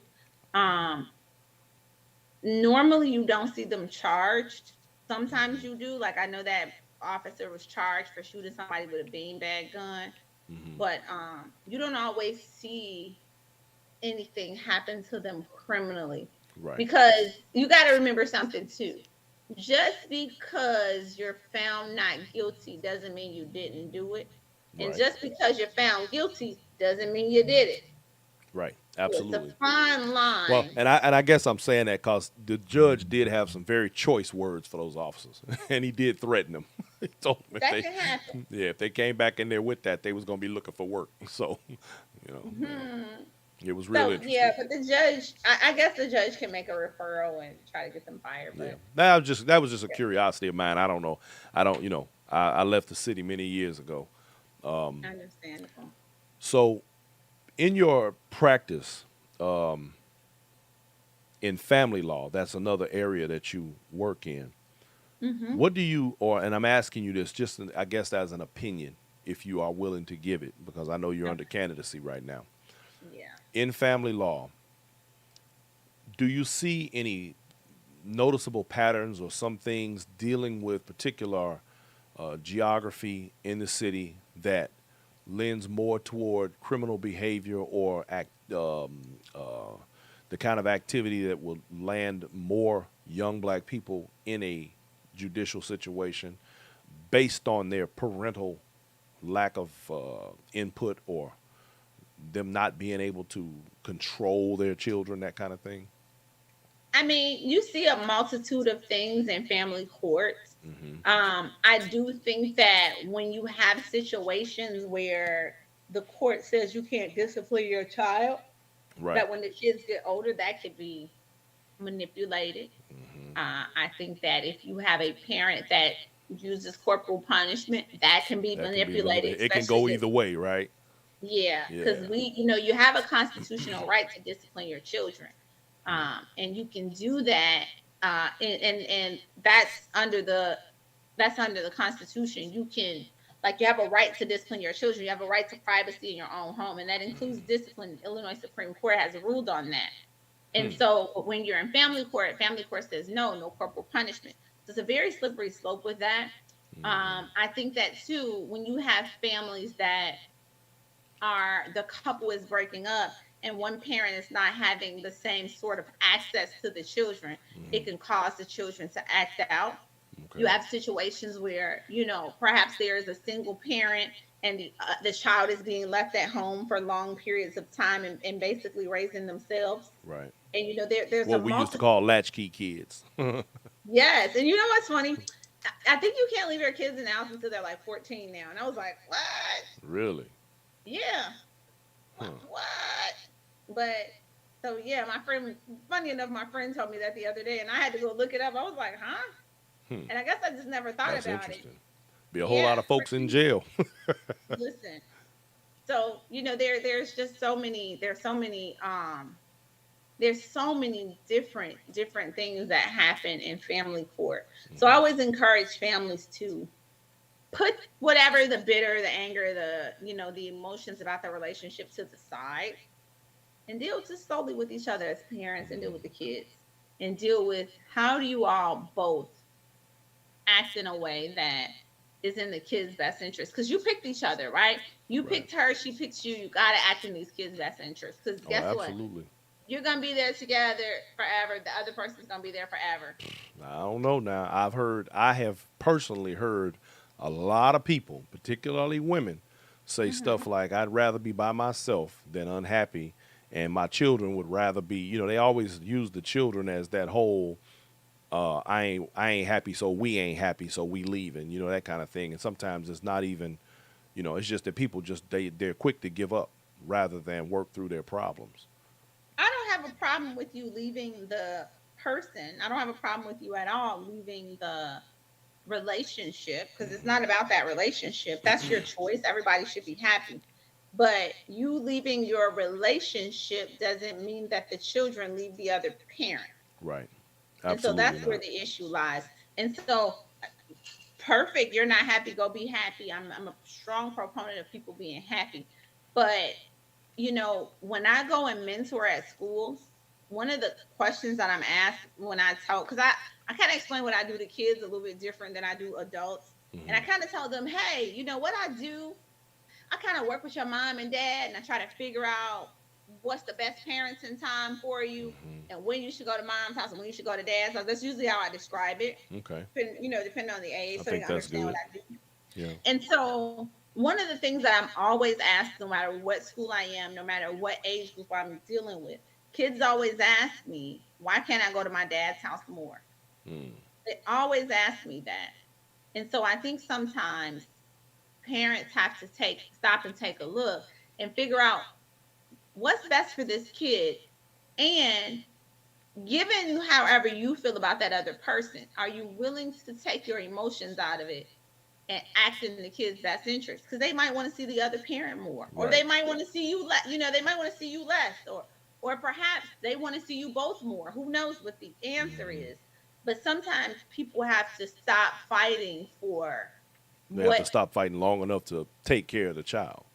Um, Normally you don't see them charged. Sometimes Hmm. you do. Like I know that officer was charged for shooting somebody with a beanbag gun, Hmm. but you don't always see anything happen to them criminally, Right, because you got to remember something too. Just because you're found not guilty doesn't mean you didn't do it, and right, just because you're found guilty doesn't mean you did it. right. So it's a Absolutely. fine Well, line. and I guess I'm saying that because the judge did have some very choice words for those officers, and he did threaten them. He told them if That they, can happen. yeah, if they came back in there with that, they was gonna be looking for work. So, yeah, Hmm. it was real So yeah, interesting. but the judge, I guess the judge can make a referral and try to get them fired. Yeah, But that was just a curiosity of mine. I don't know. I don't, I left the city many years ago. understandable. So, in your practice in family law, that's another area that you work in. Hmm. What do you, and I'm asking you this just, I guess, as an opinion, if you are willing to give it, because I know you're under Okay. candidacy right now. Yeah. In family law, do you see any noticeable patterns or some things dealing with particular geography in the city that lends more toward criminal behavior or the kind of activity that will land more young black people in a judicial situation based on their parental lack of input or them not being able to control their children, that kind of thing? I mean, you see a multitude of things in family courts. Hmm. I do think that when you have situations where the court says you can't discipline your child, Right. that when the kids get older, that could be manipulated. Hmm. I think that if you have a parent that uses corporal punishment, that can be That can be manipulated, manipulated. It can especially go if, either way, right? yeah, because Yeah. you have a constitutional right to discipline your children, and you can do that, and that's under the Constitution. You can, like, you have a right to discipline your children. You have a right to privacy in your own home, and that includes discipline. Illinois Supreme Court has ruled on that. And Hmm. so when you're in family court says no, no corporal punishment. So it's a very slippery slope with that. Hmm. I think that too, when you have families that are the couple is breaking up and one parent is not having the same sort of access to the children, it Hmm. can cause the children to act out. You Okay. have situations where, perhaps there is a single parent and the child is being left at home for long periods of time, and basically raising themselves. Right. And there's a What we used to multitude. call latchkey kids. Yes, and you know what's funny? I think you can't leave your kids in the house until they're like 14 now. And I was like, what? Really? Yeah. What? Huh. What? But so yeah, my friend. Funny enough, my friend told me that the other day, and I had to go look it up. I was like, huh? Hmm. And I guess I just never thought That's about it. interesting. Be a whole Yeah. lot of folks in jail. Listen. So there's just so many. There's so many different things that happen in family court. So I Hmm. always encourage families to put whatever the bitter, the anger, the emotions about the relationship to the side, and deal just solely with each other as parents, and deal with the kids, and deal with how do you all both act in a way that is in the kids' best interest. Because you picked each other, right? You Right. picked her, she picked you. You got to act in these kids' best interest. Because Oh, guess what? absolutely. You're going to be there together forever. The other person's going to be there forever. I don't know now. I have personally heard a lot of people, particularly women, say stuff Hmm. like, I'd rather be by myself than unhappy. And my children would rather be, they always use the children as that whole, I ain't happy, so we ain't happy, so we leaving. That kind of thing. And sometimes it's not even, it's just that people just they're quick to give up rather than work through their problems. I don't have a problem with you leaving the person. I don't have a problem with you at all leaving the relationship because it's not about that relationship. That's your choice. Everybody should be happy. But you leaving your relationship doesn't mean that the children leave the other parent. Right. And so Absolutely that's where not. the issue lies. And so, perfect, you're not happy, go be happy. I'm a strong proponent of people being happy. But when I go and mentor at schools, one of the questions that I'm asked when I talk, because I kind of explain what I do to kids a little bit different than I do adults. And I Hmm. kind of tell them, hey, what I do? I kind of work with your mom and dad and I try to figure out what's the best parenting time for you and when you should go to mom's house and when you should go to dad's house. That's usually how I describe it, Okay. depending on the age, I so you think that's understand what good. I do. Yeah. And so, one of the things that I'm always asked, no matter what school I am, no matter what age group I'm dealing with, kids always ask me, why can't I go to my dad's house more? Mm. They always ask me that. And so, I think sometimes parents have to stop and take a look and figure out what's best for this kid. And given however you feel about that other person, are you willing to take your emotions out of it and act in the kid's best interest? Because they might want to see the other parent more, or they Right. might want to see you less. They might want to see you less, or perhaps they want to see you both more. Who knows what the answer Hmm. is? But sometimes people have to stop fighting for They have to what. stop fighting long enough to take care of the child.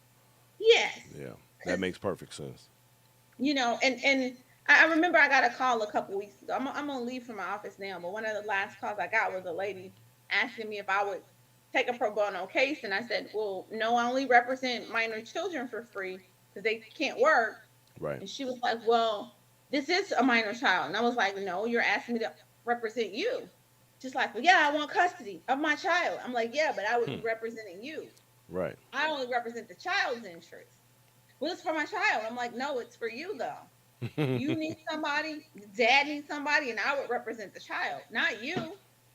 Yes, Yeah. That because makes perfect sense. and I remember I got a call a couple weeks ago. I'm gonna leave from my office now, but one of the last calls I got was a lady asking me if I would take a pro bono case, and I said, "Well, no, I only represent minor children for free because they can't work." Right. And she was like, "Well, this is a minor child," and I was like, "No, you're asking me to represent you." Just like, "Well, yeah, I want custody of my child." I'm like, "Yeah, but I would be Hmm. representing you. Right. I only represent the child's interest." Well, it's for my child. I'm like, "No, it's for you though. You need somebody, dad needs somebody, and I would represent the child, not you." And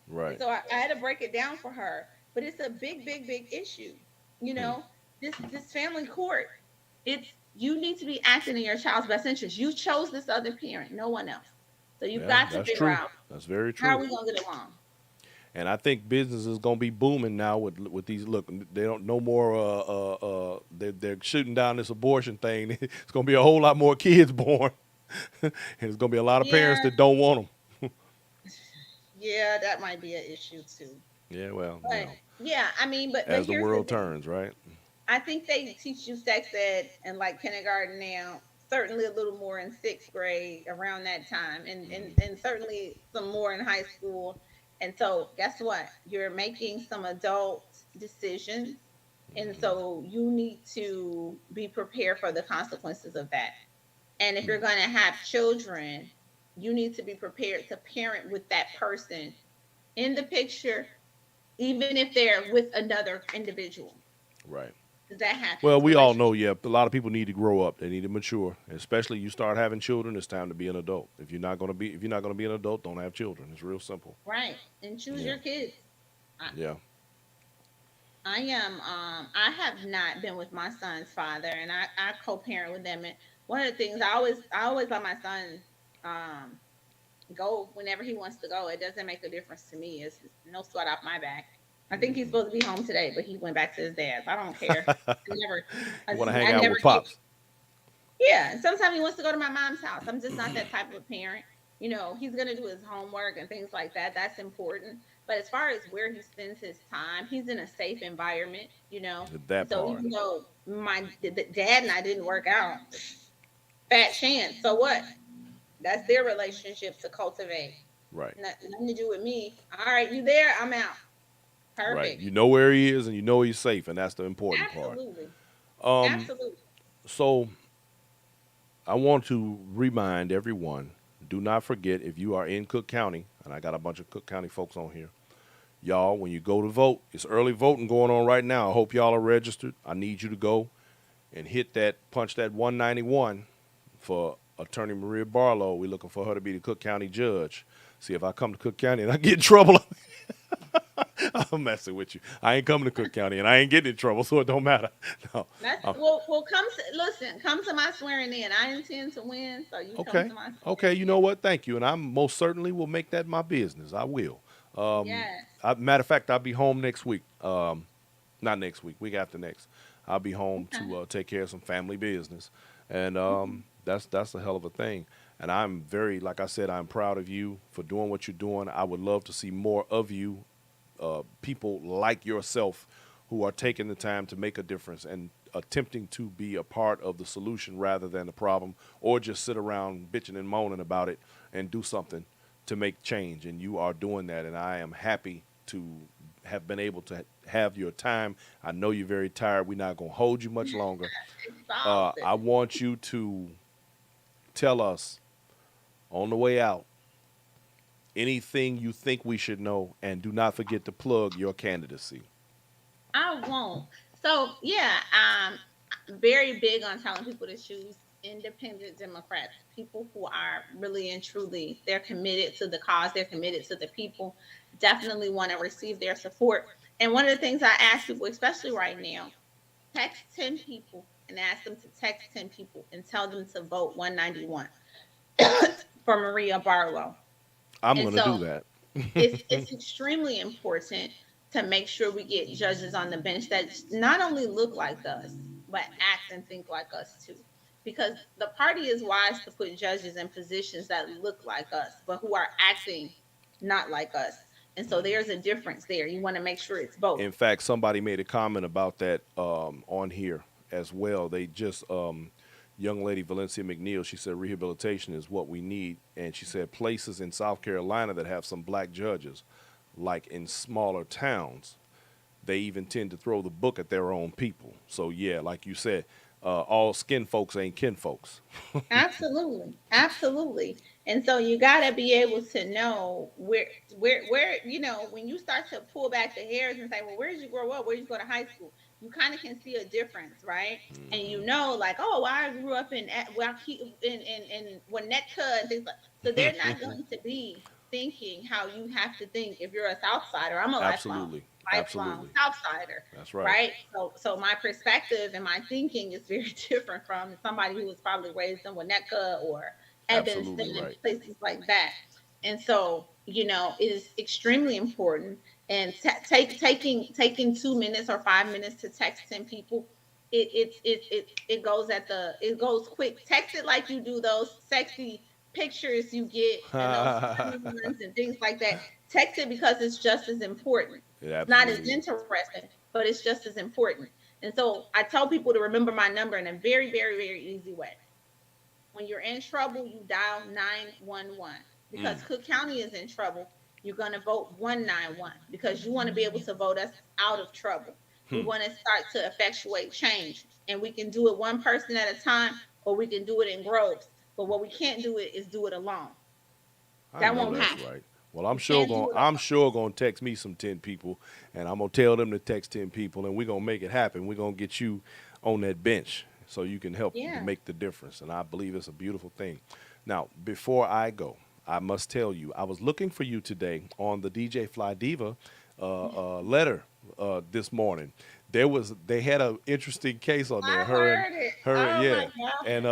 Right. so I had to break it down for her. But it's a big, big, big issue. You Hmm. know, this family court, it's you need to be acting in your child's best interest. You chose this other parent, no one else. So you've Yeah, got to that's figure true. out That's very how are true. we gonna get along. And I think business is gonna be booming now with these. Look, they don't no more. They're shooting down this abortion thing. It's gonna be a whole lot more kids born, and it's gonna be a lot of parents Yeah, that don't want them. yeah, that might be an issue too. Yeah, well, But yeah, I mean, but as the here's the world thing. turns, right? I think they teach you sex ed in like kindergarten now, certainly a little more in sixth grade around that time, and certainly some more in high school. And so, guess what? You're making some adult decisions. And so, you need to be prepared for the consequences of that. And if you're going to have children, you need to be prepared to parent with that person in the picture, even if they're with another individual. Right. Because that Well, happens. we all know, Relationships. yeah, a lot of people need to grow up. They need to mature. Especially you start having children, it's time to be an adult. If you're not gonna be an adult, don't have children. It's real simple. Right. And choose Yeah. your kids. I, Yeah. I am I have not been with my son's father, and I co-parent with them. And one of the things I always let my son um go whenever he wants to go. It doesn't make a difference to me. It's no sweat off my back. I think he's supposed to be home today, but he went back to his dad's. I don't care. I never You want to I hang out never with gave. pops? Yeah, and sometimes he wants to go to my mom's house. I'm just not that type of parent. He's gonna do his homework and things like that. That's important. But as far as where he spends his time, he's in a safe environment. And That so part. even though my dad and I didn't work out, fat chance. So what? That's their relationship to cultivate. Right. Nothing to do with me. All right, you there? I'm out. Right. Perfect. You know where he is and you know he's safe, and that's the important part. Absolutely. Um. Absolutely. So I want to remind everyone: do not forget if you are in Cook County, and I got a bunch of Cook County folks on here. Y'all, when you go to vote, it's early voting going on right now. I hope y'all are registered. I need you to go and punch that 191 for Attorney Maria Barlow. We're looking for her to be the Cook County judge. See, if I come to Cook County and I get in trouble, I'm messing with you. I ain't coming to Cook County and I ain't getting in trouble, so it don't matter. No. That's Uh, well. Listen. Come to my swearing in. I intend to win, so you come okay. to my Okay. swearing You know in. what? Thank you. And I most certainly will make that my business. I will. Yes. Matter of fact, I'll be home next week. Not next week. Week after next. I'll be home Okay. to take care of some family business, and Mhm. that's a hell of a thing. And I'm very, like I said, I'm proud of you for doing what you're doing. I would love to see more of you, people like yourself who are taking the time to make a difference and attempting to be a part of the solution rather than the problem, or just sit around bitching and moaning about it and do something to make change. And you are doing that, and I am happy to have been able to have your time. I know you're very tired. We're not going to hold you much longer. Exhausted. I want you to tell us on the way out anything you think we should know, and do not forget to plug your candidacy. I won't. So yeah, very big on telling people to choose independent Democrats, people who are really and truly they're committed to the cause, they're committed to the people. Definitely want to receive their support. And one of the things I ask people, especially right now, text 10 people and ask them to text 10 people and tell them to vote 191 for Maria Barlow. I'm And going to do so that. it's extremely important to make sure we get judges on the bench that not only look like us but act and think like us too, because the party is wise to put judges in positions that look like us but who are acting not like us, and so there's a difference there. You want to make sure it's both. In fact, somebody made a comment about that on here as well. They just, young lady Valencia McNeil, she said rehabilitation is what we need. And she said places in South Carolina that have some black judges, like in smaller towns, they even tend to throw the book at their own people. So, yeah, like you said, all skin folks ain't kin folks. Absolutely, absolutely. And so you got to be able to know where when you start to pull back the hairs and say, well, where did you grow up? Where did you go to high school? You kind of can see a difference, right? And you know, like, oh, well, I grew up in in Winnetka and things like. So they're not going to be thinking how you have to think if you're a South Sider. I'm a Absolutely. lifelong Absolutely. South Sider, That's right. right? So my perspective and my thinking is very different from somebody who was probably raised in Winnetka or Evanston Absolutely and right. places like that. And so, it is extremely important. And taking 2 minutes or 5 minutes to text 10 people, it goes it goes quick. Text it like you do those sexy pictures you get and those funny ones and things like that. Text it because it's just as important. It It's not as absolutely is. interesting, but it's just as important. And so I tell people to remember my number in a very, very, very easy way. When you're in trouble, you dial 911. Because Cook County is in trouble, you're going to vote 191 because you want to be able to vote us out of trouble. We want to start to effectuate change. And we can do it one person at a time, or we can do it in groves. But what we can't do it is do it alone. I That know won't that's happen. right. Well, We can't do it I'm alone. sure gonna text me some 10 people, and I'm gonna tell them to text 10 people, and we're gonna make it happen. We're gonna get you on that bench so you can help to Yeah. make the difference. And I believe it's a beautiful thing. Now, before I go, I must tell you, I was looking for you today on the DJ Fly Diva letter this morning. They had an interesting case on there. I heard it. Oh my Yeah, God. and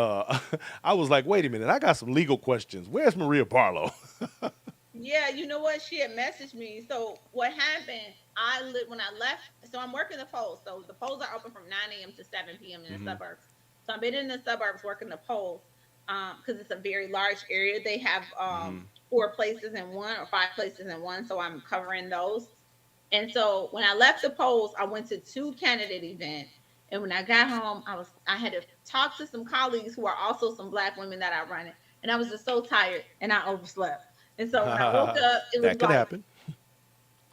I was like, wait a minute, I got some legal questions. Where's Maria Barlow? Yeah, you know what? She had messaged me. So what happened? When I left. So I'm working the polls. So the polls are open from 9 a.m. to 7 p.m. in the Hmm. suburbs. So I've been in the suburbs working the polls because it's a very large area. They have Hmm. 4 places in one or 5 places in one. So I'm covering those. And so when I left the polls, I went to 2 candidate events. And when I got home, I had to talk to some colleagues who are also some black women that I run it. And I was just so tired and I overslept. And so when I woke up, it was That could like happen.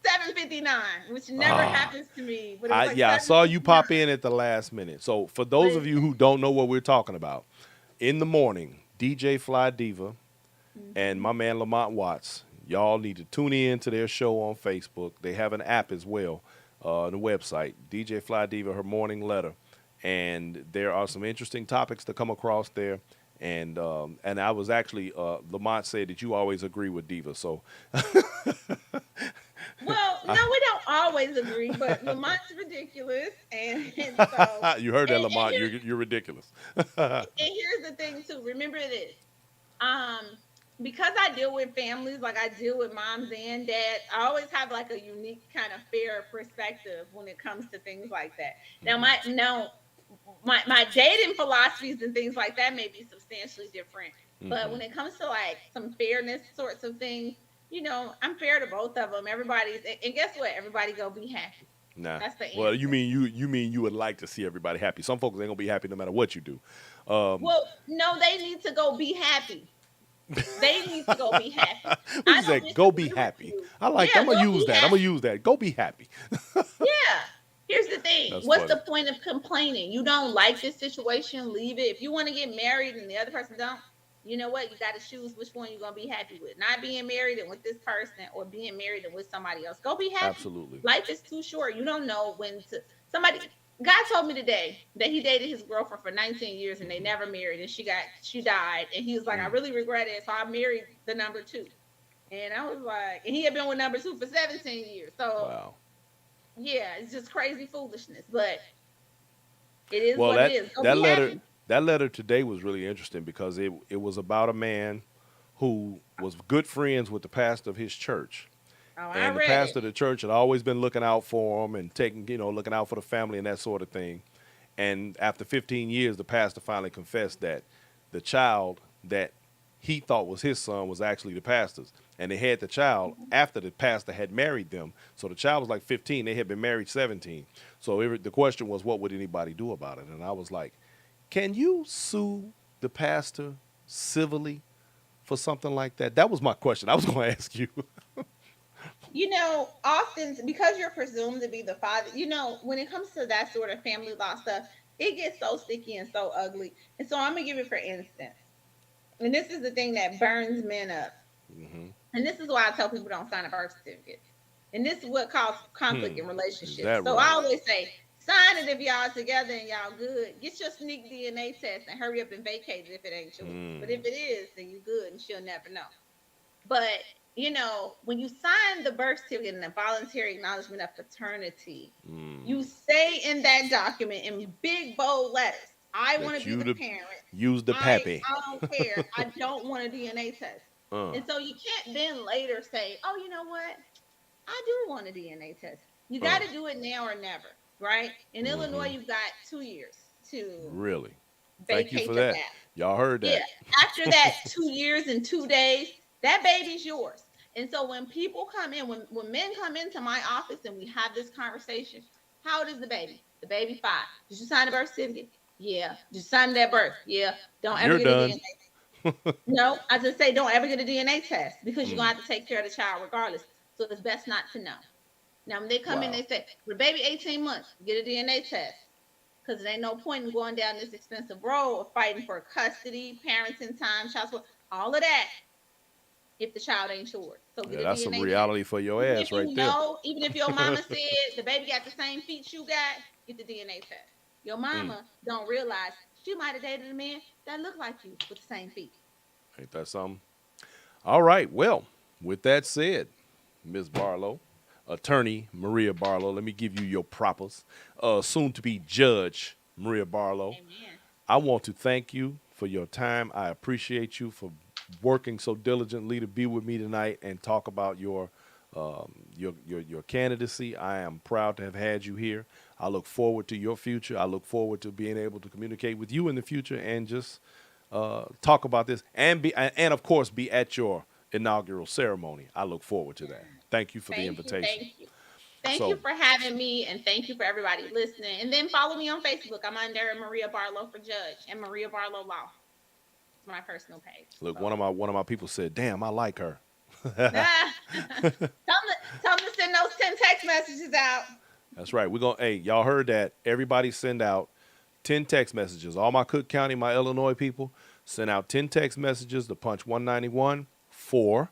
7:59, which never Ah, happens to me, but it was like I saw you 7:59. pop in at the last minute. So for those of you Listen. who don't know what we're talking about, in the morning, DJ Fly Diva and Mhm. my man Lamont Watts, y'all need to tune in to their show on Facebook. They have an app as well, the website, DJ Fly Diva, her morning letter. And there are some interesting topics to come across there. And I was actually Lamont said that you always agree with Diva, so Well, no, we don't always agree, but Lamont's ridiculous, and so you heard that, and, Lamont. You're ridiculous. and here's the thing too. Remember this. Um, because I deal with families, like I deal with moms and dads, I always have like a unique kind of fair perspective when it comes to things like that. Now, my dating philosophies and things like that may be substantially different, but Hmm. when it comes to like some fairness sorts of things, I'm fair to both of them. Everybody's, and guess what? Everybody go be happy. Nah. That's the Well, you answer. mean you mean you would like to see everybody happy. Some folks ain't gonna be happy no matter what you do. Um, Well, no, they need to go be happy. They need to go be happy. what you I say? don't Go be disagree with happy. you. I like that. Yeah, I'm gonna go use be that. I'm gonna happy. use that. Go be happy. Yeah. Here's the thing. That's What's funny. the point of complaining? You don't like this situation, leave it. If you want to get married and the other person don't, you know what? You got to choose which one you're going to be happy with. Not being married and with this person or being married and with somebody else. Go be happy. Absolutely. Life is too short. You don't know when to somebody God told me today that he dated his girlfriend for 19 years and they never married and she died and he was like, I Mm. really regret it. So I married the number two. And I was like, and he had been with number two for 17 years. So Wow. yeah, it's just crazy foolishness, but it is Well, what it that is. Go that be letter happy. that letter today was really interesting because it was about a man who was good friends with the pastor of his church. Oh, I And the read it. pastor of the church had always been looking out for him and looking out for the family and that sort of thing. And after 15 years, the pastor finally confessed that the child that he thought was his son was actually the pastor's. And they had the child after the pastor had married them. So the child was like 15. They had been married 17. So the question was, what would anybody do about it? And I was like, can you sue the pastor civilly for something like that? That was my question. I was going to ask you. Often because you're presumed to be the father, when it comes to that sort of family law stuff, it gets so sticky and so ugly. And so I'm gonna give it for instance. And this is the thing that burns men up. Hmm. And this is why I tell people don't sign a birth certificate. And this is what causes conflict in Is relationships. that So I right? always say, sign it if y'all together and y'all good. Get your sneak DNA test and hurry up and vacate it if it ain't yours. But if Mm, it is, then you good and she'll never know. But when you sign the birth certificate and the voluntary acknowledgement of paternity, you mm. say in that document in big bold letters, I want to That be you the to parent. use the I pappy. I don't care. I don't want a DNA test. Uh, And so you can't then later say, oh, you know what? I do want a DNA test. You uh. got to do it now or never, right? In Illinois, Hmm. you've got 2 years to Really. Thank you vacate for your that. gap. Y'all heard Yeah. that. After that 2 years and 2 days, that baby's yours. And so when people come in, when men come into my office and we have this conversation, how old is the baby? The baby 5. Did you sign the birth certificate? Yeah. Did you sign that birth? Yeah. Don't ever You're get a done. DNA. No, I just say don't ever get a DNA test because you're Mm, gonna have to take care of the child regardless. So it's best not to know. Now when they come in, wow. they say, "We're baby 18 months, get a DNA test." Because there ain't no point in going down this expensive road of fighting for custody, parenting time, child support, all of that if the child ain't yours. So get Yeah, a that's some DNA test. reality for your Even if ass right you there. know, even if your mama said the baby got the same feet you got, get the DNA test. Your Mm, mama don't realize she might have dated a man that looked like you with the same feet. ain't that something? All right. Well, with that said, Ms. Barlow, attorney Maria Barlow, let me give you your propers. Soon to be Judge Maria Barlow. Amen. I want to thank you for your time. I appreciate you for working so diligently to be with me tonight and talk about your candidacy. I am proud to have had you here. I look forward to your future. I look forward to being able to communicate with you in the future and just talk about this and of course be at your inaugural ceremony. I look forward to that. Thank you for the Thank you. invitation. Thank you. Thank you So for having me and thank you for everybody listening. And then follow me on Facebook. I'm under Maria Barlow for Judge and Maria Barlow Law. It's my personal page. look, So one of my people said, "Damn, I like her." tell them to send those 10 text messages out. That's right. We're going to, hey, y'all heard that. Everybody send out 10 text messages. All my Cook County, my Illinois people, send out 10 text messages to punch 191 for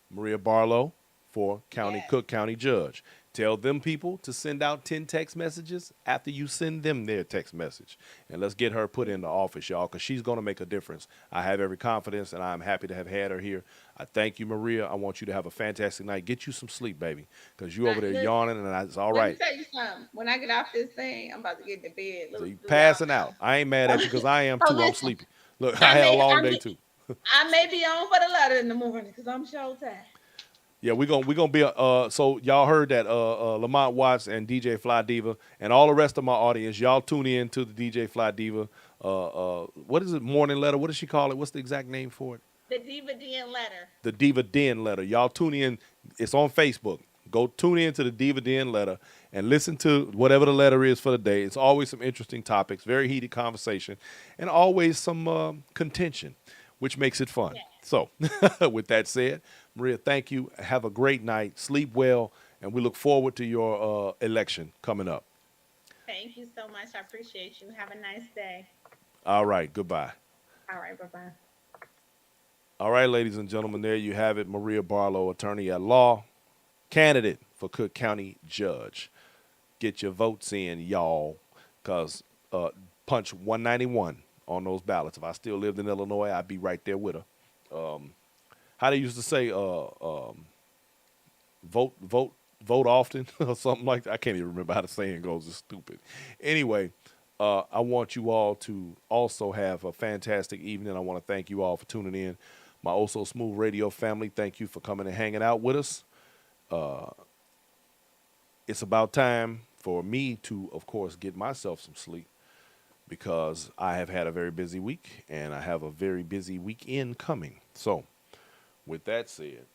Maria Barlow for Yes. Cook County Judge. Tell them people to send out 10 text messages after you send them their text message. And let's get her put in the office, y'all, because she's going to make a difference. I have every confidence, and I'm happy to have had her here. I thank you, Maria. I want you to have a fantastic night. Get you some sleep, baby, because you over there Listen, yawning, and it's all let me right. tell you something. When I get off this thing, I'm about to get to bed. So Little you do y'all passing out. I ain't mad know. at you because I am So too. I'm listen, sleepy. Look, I I had a may, long I day may, too. I may be on for the letter in the morning because I'm so tired. Yeah, we gonna be so y'all heard that Lamont Watts and DJ Fly Diva and all the rest of my audience, y'all tune in to the DJ Fly Diva what is it, morning letter? What does she call it? What's the exact name for it? The Diva Den letter. The Diva Den letter. Y'all tune in. It's on Facebook. Go tune in to the Diva Den letter and listen to whatever the letter is for the day. It's always some interesting topics, very heated conversation, and always some contention, which makes it fun. Yeah. So, with that said, Maria, thank you. Have a great night. Sleep well, and we look forward to your election coming up. Thank you so much. I appreciate you. Have a nice day. All right. Goodbye. All right. Bye bye. All right, ladies and gentlemen, there you have it. Maria Barlow, attorney at law, candidate for Cook County Judge. Get your votes in, y'all, because punch 191 on those ballots. If I still lived in Illinois, I'd be right there with her. How they used to say, vote, vote, vote often, or something like that. I can't even remember how the saying goes. It's stupid. Anyway, I want you all to also have a fantastic evening. I want to thank you all for tuning in. My Oh So Smooth Radio family, thank you for coming and hanging out with us. It's about time for me to, of course, get myself some sleep because I have had a very busy week and I have a very busy weekend coming. So, with that said,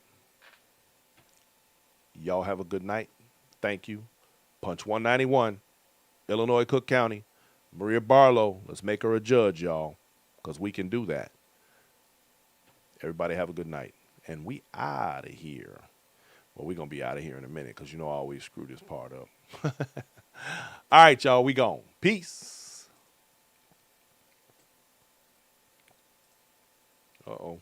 y'all have a good night. Thank you. Punch 191, Illinois, Cook County. Maria Barlow, let's make her a judge, y'all, because we can do that. Everybody have a good night. And we out of here. Well, we're going to be out of here in a minute because you know I always screw this part up. All right, y'all, we gone. Peace. Uh-oh.